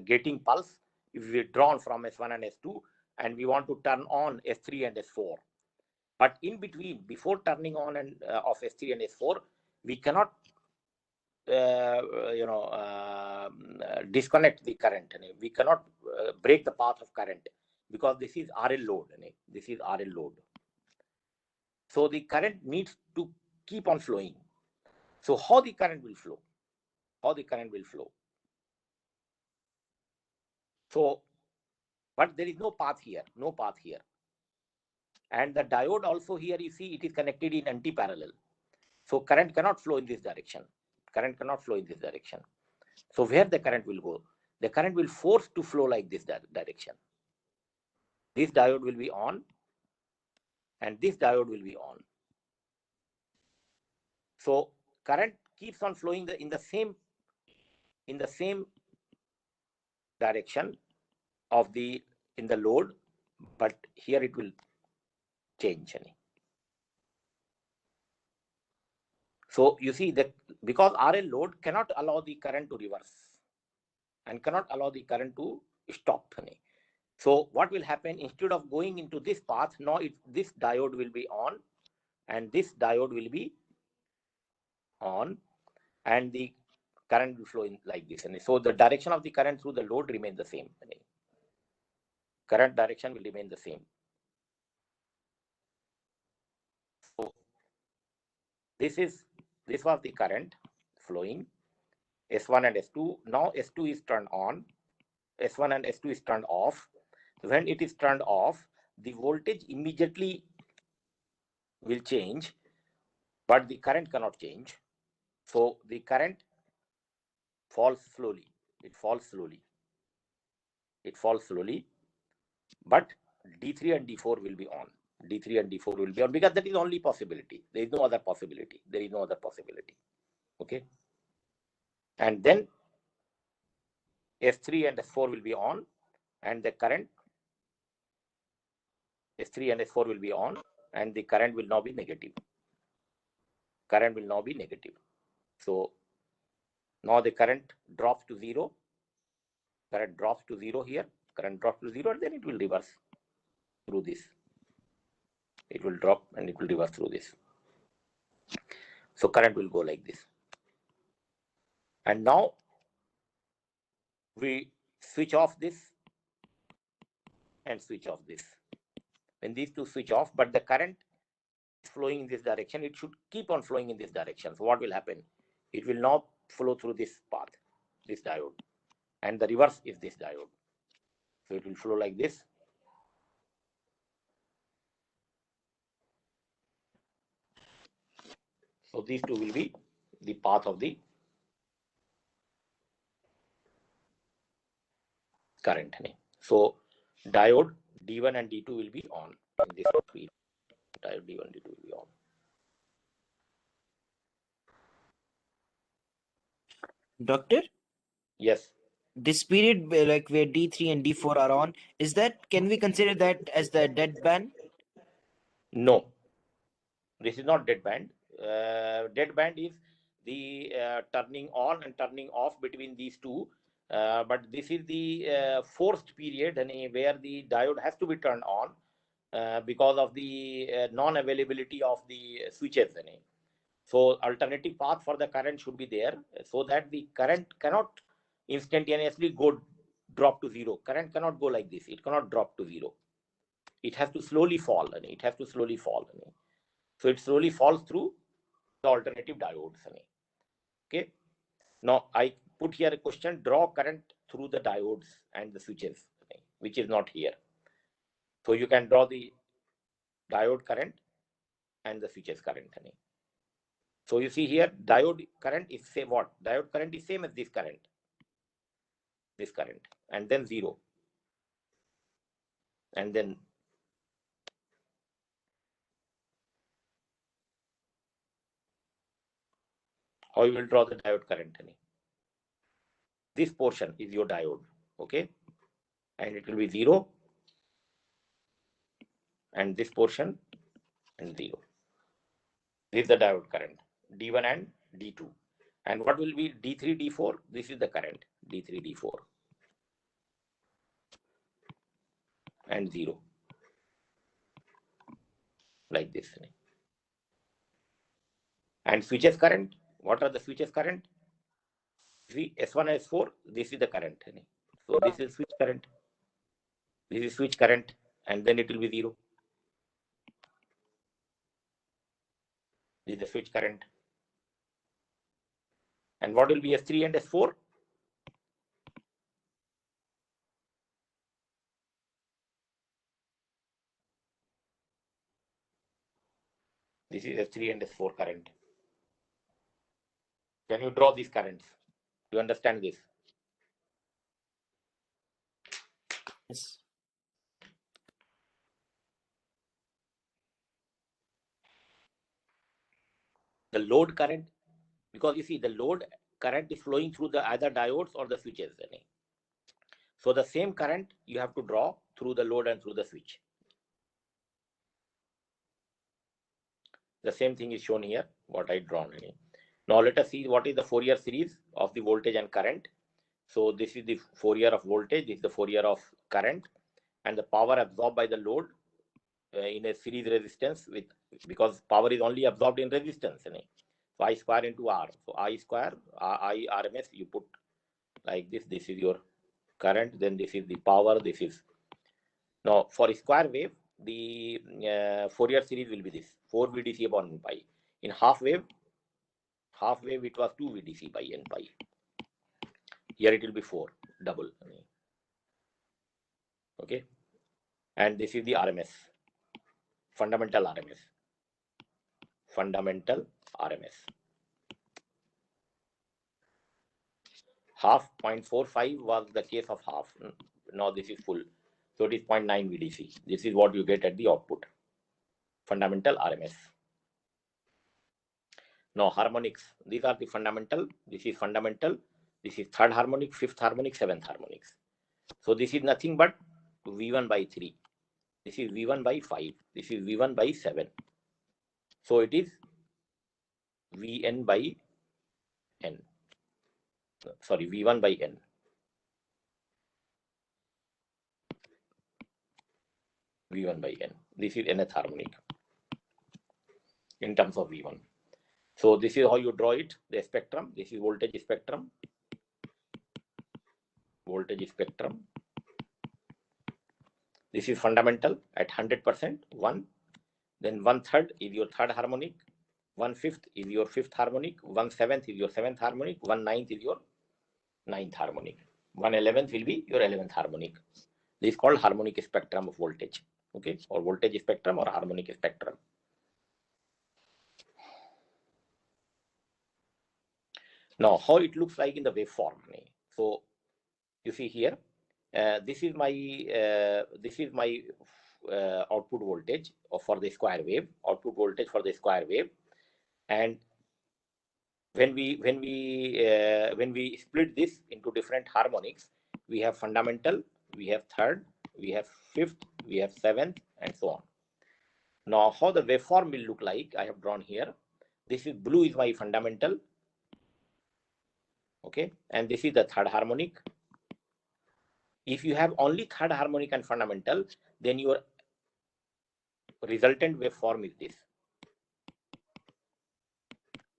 gating pulse is withdrawn from S1 and S2, and we want to turn on S3 and S4. But in between, before turning on and of S3 and S4, we cannot disconnect the current. We cannot break the path of current, because this is RL load. This is RL load. So the current needs to keep on flowing. So how the current will flow? How the current will flow? So, but there is no path here, no path here. And the diode also here, you see, it is connected in anti-parallel. So current cannot flow in this direction. Current cannot flow in this direction. So where the current will go? The current will force to flow like this direction. This diode will be on, and this diode will be on. So current keeps on flowing in the same direction of in the load, but here it will change. So you see that because RL load cannot allow the current to reverse and cannot allow the current to stop. So what will happen, instead of going into this path, now this diode will be on and this diode will be on, and the current will flow in like this. So the direction of the current through the load remains the same. Current direction will remain the same. So this was the current flowing, S1 and S2. Now S2 is turned on, S1 and S2 is turned off. When it is turned off, the voltage immediately will change, but the current cannot change. So the current falls slowly. It falls slowly. It falls slowly, but D3 and D4 will be on. D3 and D4 will be on, because that is only possibility. There is no other possibility. There is no other possibility. Okay. And then S3 and S4 will be on, and the current S3 and S4 will be on, and the current will now be negative. Current will now be negative. So now the current drops to 0. Current drops to 0 here. Current drops to 0, and then it will reverse through this. It will drop and it will reverse through this. So current will go like this. And now we switch off this and switch off this. When these two switch off, but the current is flowing in this direction, it should keep on flowing in this direction. So what will happen? It will now flow through this path, this diode, and the reverse is this diode. So it will flow like this. So these two will be the path of the current. So diode D1 and D2 will be on in this speed. Diode D1 and D2 will be on. Doctor? Yes. This period like where D3 and D4 are on, can we consider that as the dead band? No. This is not dead band. Dead band is the turning on and turning off between these two. But this is the forced period where the diode has to be turned on because of the non-availability of the switches. So alternative path for the current should be there, so that the current cannot instantaneously drop to 0. Current cannot go like this. It cannot drop to 0. It has to slowly fall. It has to slowly fall. So it slowly falls through the alternative diodes. Okay. Now I put here a question: draw current through the diodes and the switches, which is not here. So you can draw the diode current and the switches current. So you see here, diode current is same. What? Diode current is same as this current, and then 0, and then how you will draw the diode current. This portion is your diode, okay, and it will be 0, and this portion and 0. This is the diode current, D1 and D2, And what will be D3, D4? This is the current, D3, D4. And 0. Like this. And switches current, what are the switches current? See, S1 and S4, this is the current. So this is switch current. This is switch current, and then it will be 0. This is the switch current. And what will be S3 and S4? This is S3 and S4 current. Can you draw these currents? You understand this? Yes. The load current, because you see the load current is flowing through the either diodes or the switches. So the same current you have to draw through the load and through the switch. The same thing is shown here, what I drawn. Now let us see what is the Fourier series of the voltage and current. So this is the Fourier of voltage, this is the Fourier of current, and the power absorbed by the load in a series resistance with, because power is only absorbed in resistance. So I square into R. So I square, I RMS, you put like this. This is your current, then this is the power, this is. Now for square wave, the Fourier series will be this 4 VDC upon n pi. In half wave it was 2 VDC by n pi. Here it will be 4, double. Okay, and this is the RMS, fundamental RMS. Fundamental RMS. Half 0.45 was the case of half. Now this is full. So it is 0.9 VDC. This is what you get at the output. Fundamental RMS. Now harmonics. These are the fundamental. This is fundamental. This is third harmonic, fifth harmonic, seventh harmonics. So this is nothing but V1 by 3. This is V1 by 5. This is V1 by 7. So it is Vn by n. Sorry, V1 by n. V1 by n. This is nth harmonic in terms of V1. So this is how you draw it, the spectrum. This is voltage spectrum. Voltage spectrum. This is fundamental at 100%, 1. Then 1/3 is your third harmonic. 1/5 is your fifth harmonic. 1/7 is your seventh harmonic. 1/9 is your ninth harmonic. 1/11 will be your 11th harmonic. This is called harmonic spectrum of voltage. Okay, or voltage spectrum or harmonic spectrum. Now, how it looks like in the waveform. So, you see here, this is my output voltage for the square wave. Output voltage for the square wave, and when we split this into different harmonics, we have fundamental, we have third, we have fifth, we have seventh, and so on. Now, how the waveform will look like, I have drawn here. This is blue is my fundamental. Okay, and this is the third harmonic. If you have only third harmonic and fundamental, then your resultant waveform is this.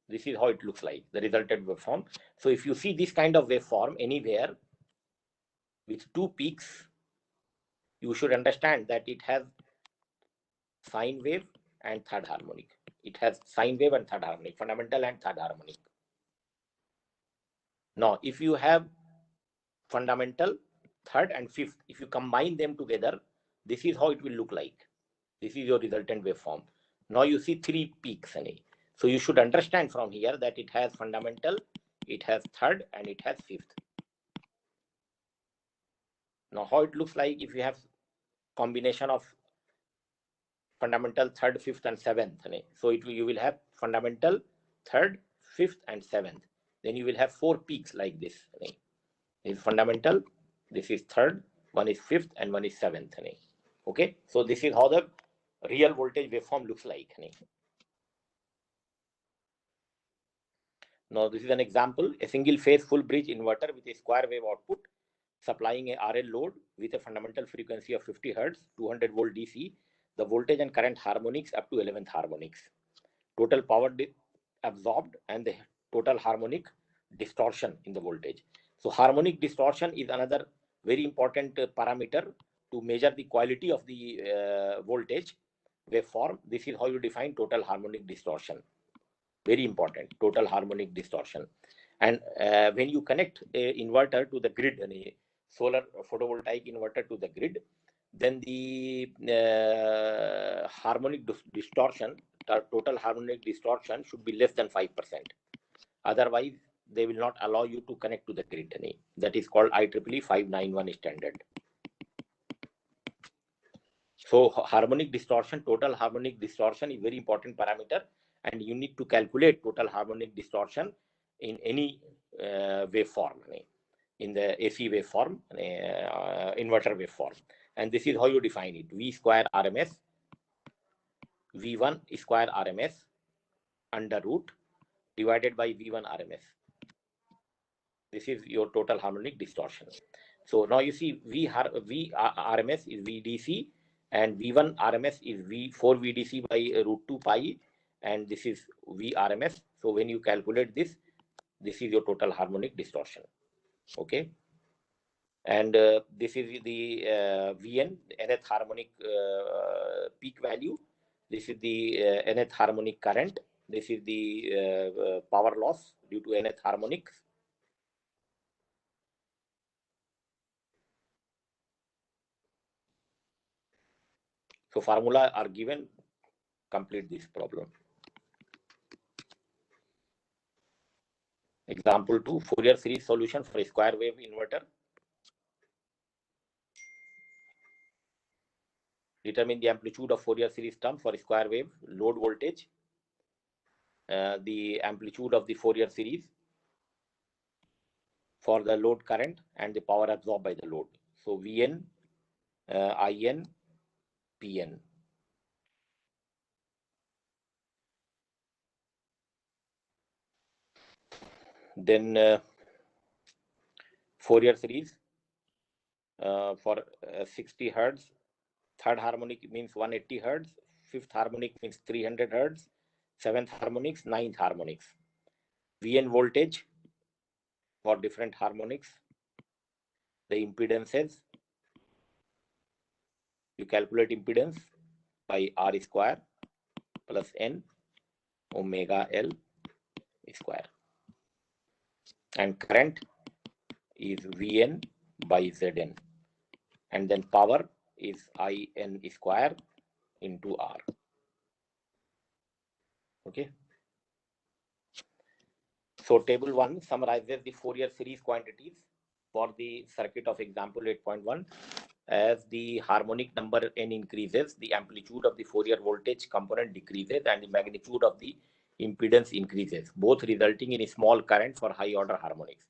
This is how it looks like, the resultant waveform. So if you see this kind of waveform anywhere with two peaks, you should understand that it has sine wave and third harmonic. It has sine wave and third harmonic, fundamental and third harmonic. Now, if you have fundamental, third and fifth, if you combine them together, this is how it will look like. This is your resultant waveform. Now you see three peaks. So you should understand from here that it has fundamental, it has third, and it has fifth. Now how it looks like if you have combination of fundamental, third, fifth, and seventh. So you will have fundamental, third, fifth, and seventh. Then you will have four peaks like this. This is fundamental, this is third, one is fifth, and one is seventh. Okay, so this is how the real voltage waveform looks like. Now this is an example, a single phase full bridge inverter with a square wave output supplying a RL load with a fundamental frequency of 50 Hz, 200 volt DC, the voltage and current harmonics up to 11th harmonics. Total power absorbed and the total harmonic distortion in the voltage. So harmonic distortion is another very important parameter to measure the quality of the voltage waveform. This is how you define total harmonic distortion. Very important, total harmonic distortion. And when you connect a inverter to the grid, a solar photovoltaic inverter to the grid, then the harmonic distortion, total harmonic distortion should be less than 5%. Otherwise, they will not allow you to connect to the grid. That is called IEEE 591 standard. So harmonic distortion, total harmonic distortion is very important parameter, and you need to calculate total harmonic distortion in any waveform, in the AC waveform, inverter waveform. And this is how you define it: V square RMS, V1 square RMS under root divided by V1 RMS. This is your total harmonic distortion. So now you see V RMS is VDC, and V1 RMS is V4 VDC by root 2 pi, and this is V RMS. So when you calculate this, this is your total harmonic distortion. Okay. And this is the Vn, nth harmonic peak value. This is the nth harmonic current. This is the power loss due to nth harmonics. So formula are given, complete this problem. Example 2, Fourier series solution for a square wave inverter. Determine the amplitude of Fourier series term for a square wave load voltage. The amplitude of the Fourier series for the load current and the power absorbed by the load. So Vn, In, Pn. Then Fourier series for 60 Hertz. Third harmonic means 180 Hertz. Fifth harmonic means 300 Hertz. Seventh harmonics, ninth harmonics. Vn voltage for different harmonics. The impedances. You calculate impedance by R square plus N omega L square. And current is Vn by Zn. And then power is In square into R. Okay. So table 1 summarizes the Fourier series quantities for the circuit of example 8.1. As the harmonic number n increases, the amplitude of the Fourier voltage component decreases and the magnitude of the impedance increases, both resulting in a small current for high order harmonics.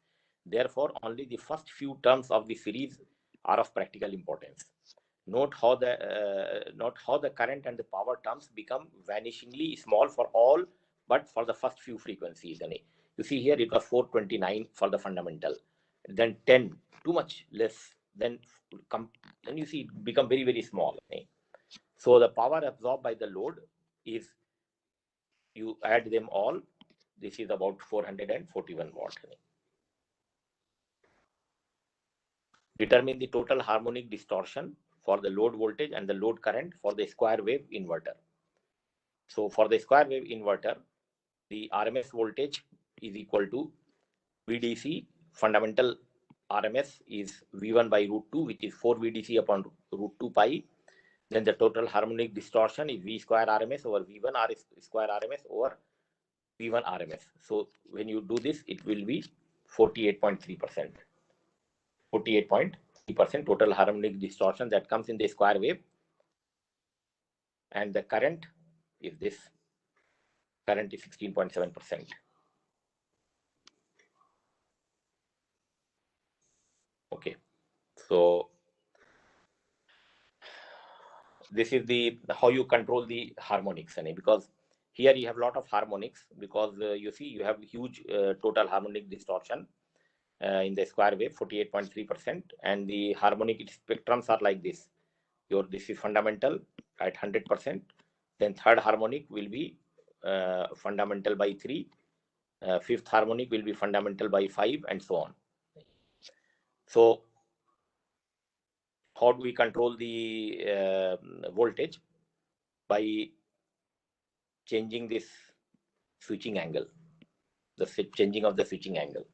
Therefore, only the first few terms of the series are of practical importance. Note how the current and the power terms become vanishingly small for all but for the first few frequencies. You see here it was 429 for the fundamental, then 10, too much less, then you see it become very, very small. So the power absorbed by the load is, you add them all, this is about 441 watt. Determine the total harmonic distortion for the load voltage and the load current for the square wave inverter. So for the square wave inverter, the RMS voltage is equal to VDC. Fundamental RMS is V1 by root 2, which is 4 VDC upon root 2 pi. Then the total harmonic distortion is V square RMS over V1 square RMS over V1 RMS. So when you do this, it will be 48.3%. 48.3% total harmonic distortion that comes in the square wave. And the current is this. Current is 16.7%. Okay. So this is the how you control the harmonics, because Here you have a lot of harmonics because you see you have huge total harmonic distortion in the square wave, 48.3%, and the harmonic spectrums are like this. This is fundamental at 100%. Then third harmonic will be fundamental by 3. Fifth harmonic will be fundamental by 5, and so on. So how do we control the voltage? By changing this switching angle, the changing of the switching angle.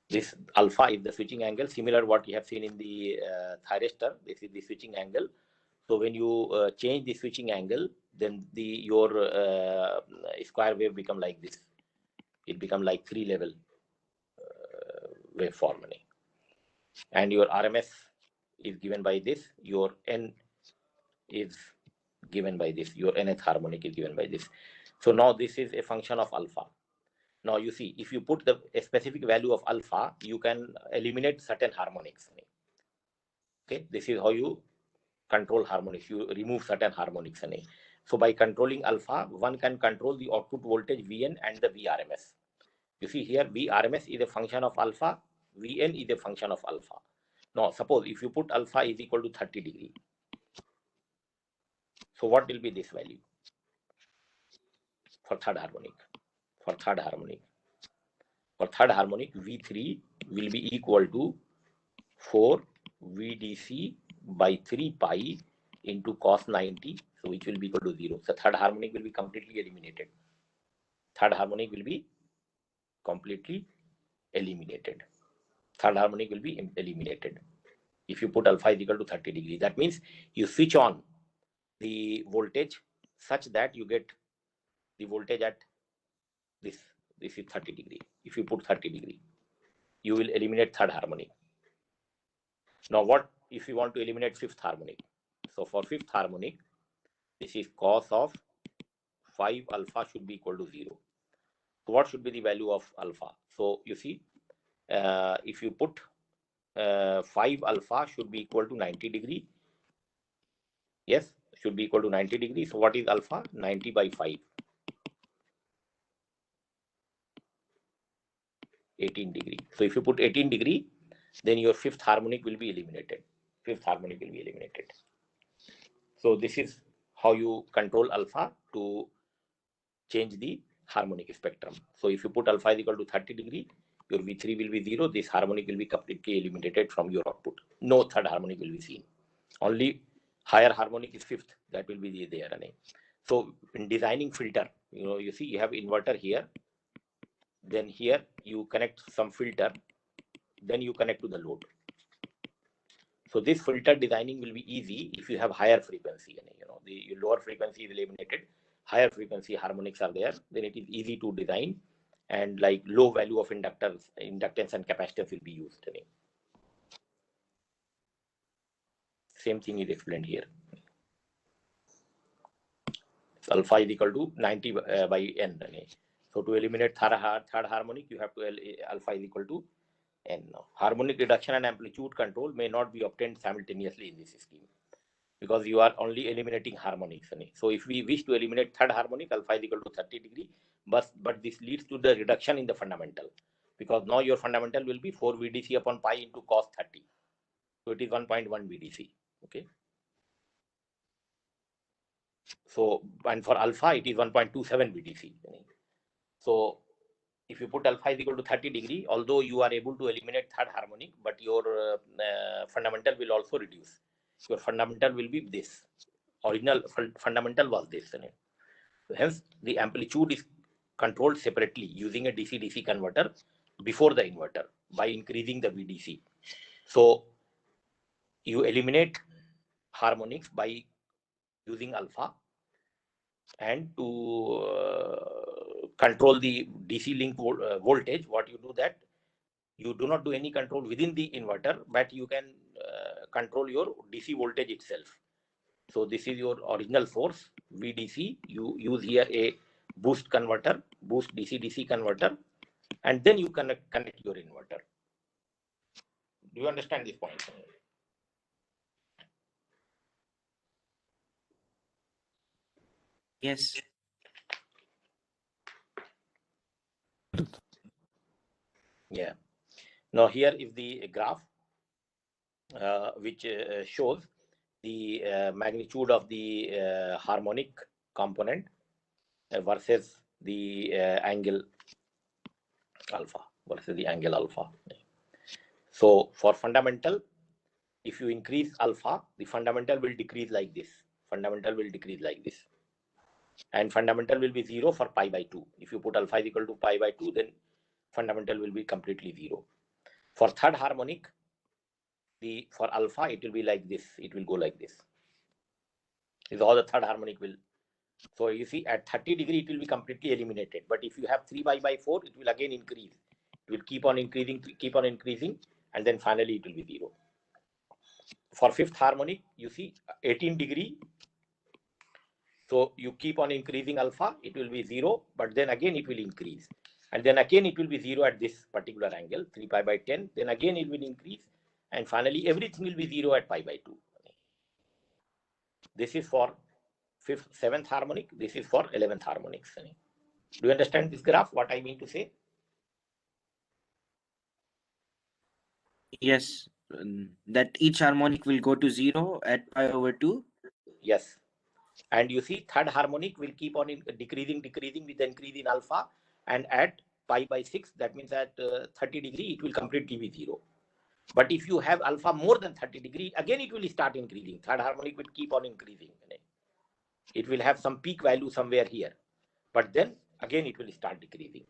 This alpha is the switching angle, similar what you have seen in the thyristor. This is the switching angle. So when you change the switching angle, then your square wave become like this. It become like 3-level waveform, and your RMS is given by this. Your N is given by this. Your nth harmonic is given by this. So now this is a function of alpha. Now you see, if you put a specific value of alpha, you can eliminate certain harmonics. Okay, this is how you control harmonics. You remove certain harmonics. So by controlling alpha, one can control the output voltage Vn and the Vrms. You see here, Vrms is a function of alpha, Vn is a function of alpha. Now suppose if you put alpha is equal to 30 degree. So what will be this value for third harmonic? For third harmonic, V3 will be equal to 4 VDC by 3 pi into cos 90, so which will be equal to 0. So third harmonic will be completely eliminated. Third harmonic will be completely eliminated. Third harmonic will be eliminated. If you put alpha is equal to 30 degree, that means you switch on the voltage such that you get the voltage at this. This is 30 degree. If you put 30 degree, you will eliminate third harmonic. Now what if you want to eliminate fifth harmonic? So for fifth harmonic, this is cos of 5 alpha should be equal to 0. So what should be the value of alpha? So you see, if you put 5 alpha should be equal to 90 degree. Yes, should be equal to 90 degree. So what is alpha? 90 by 5. 18 degree. So if you put 18 degree, then your fifth harmonic will be eliminated. Fifth harmonic will be eliminated. So this is how you control alpha to change the harmonic spectrum. So if you put alpha is equal to 30 degree, your V3 will be 0. This harmonic will be completely eliminated from your output. No third harmonic will be seen. Only higher harmonic is fifth. That will be there. So in designing filter, you see you have inverter here. Then here you connect some filter. Then you connect to the load. So this filter designing will be easy if you have higher frequency. The lower frequency is eliminated. Higher frequency harmonics are there. Then it is easy to design, and like low value of inductance and capacitance will be used. Same thing is explained here. So alpha is equal to 90 by n. So to eliminate third harmonic, you have to alpha is equal to n. Now, harmonic reduction and amplitude control may not be obtained simultaneously in this scheme, because you are only eliminating harmonics. So if we wish to eliminate third harmonic, alpha is equal to 30 degree, but this leads to the reduction in the fundamental, because now your fundamental will be 4 VDC upon pi into cos 30. So it is 1.1 VDC. Okay. So, and for alpha, it is 1.27 VDC. So if you put alpha is equal to 30 degree, although you are able to eliminate third harmonic, but your fundamental will also reduce. Your fundamental will be this. Original fundamental was this. Hence, the amplitude is controlled separately using a DC-DC converter before the inverter by increasing the VDC. So you eliminate harmonics by using alpha, and to control the DC link voltage, what you do that you do not do any control within the inverter, but you can control your DC voltage itself. So this is your original source VDC. You use here a boost converter, boost DC-DC converter, and then you connect your inverter. Do you understand this point? Yes. Yeah. Now here is the graph which shows the magnitude of the harmonic component versus the angle alpha versus the angle alpha. So for fundamental, if you increase alpha, the fundamental will decrease like this. Fundamental will decrease like this. And fundamental will be 0 for pi by 2. If you put alpha is equal to pi by 2, then fundamental will be completely 0. For third harmonic, for alpha, it will be like this. It will go like this. This is how the third harmonic will. So you see at 30 degree, it will be completely eliminated. But if you have 3 pi by 4, it will again increase. It will keep on increasing, and then finally it will be 0. For fifth harmonic, you see 18 degree. So you keep on increasing alpha, it will be 0, but then again it will increase. And then again it will be 0 at this particular angle, 3 pi by 10. Then again it will increase. And finally everything will be 0 at pi by 2. This is for seventh harmonic. This is for 11th harmonics. Do you understand this graph, what I mean to say? Yes. That each harmonic will go to 0 at pi over 2. Yes. And you see third harmonic will keep on decreasing with the increase in alpha, and at pi by 6, that means at 30 degree, it will completely be 0. But if you have alpha more than 30 degree, again it will start increasing. Third harmonic will keep on increasing. It will have some peak value somewhere here, but then again it will start decreasing.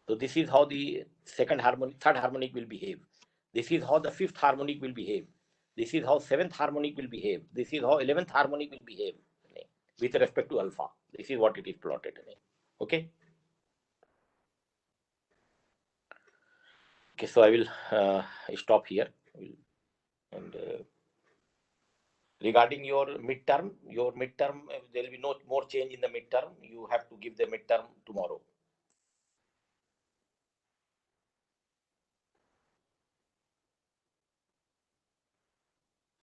So this is how the third harmonic will behave. This is how the fifth harmonic will behave. This is how seventh harmonic will behave. This is how 11th harmonic will behave with respect to alpha. This is what it is plotted. Okay. Okay, so I will stop here. And regarding your midterm, there will be no more change in the midterm. You have to give the midterm tomorrow.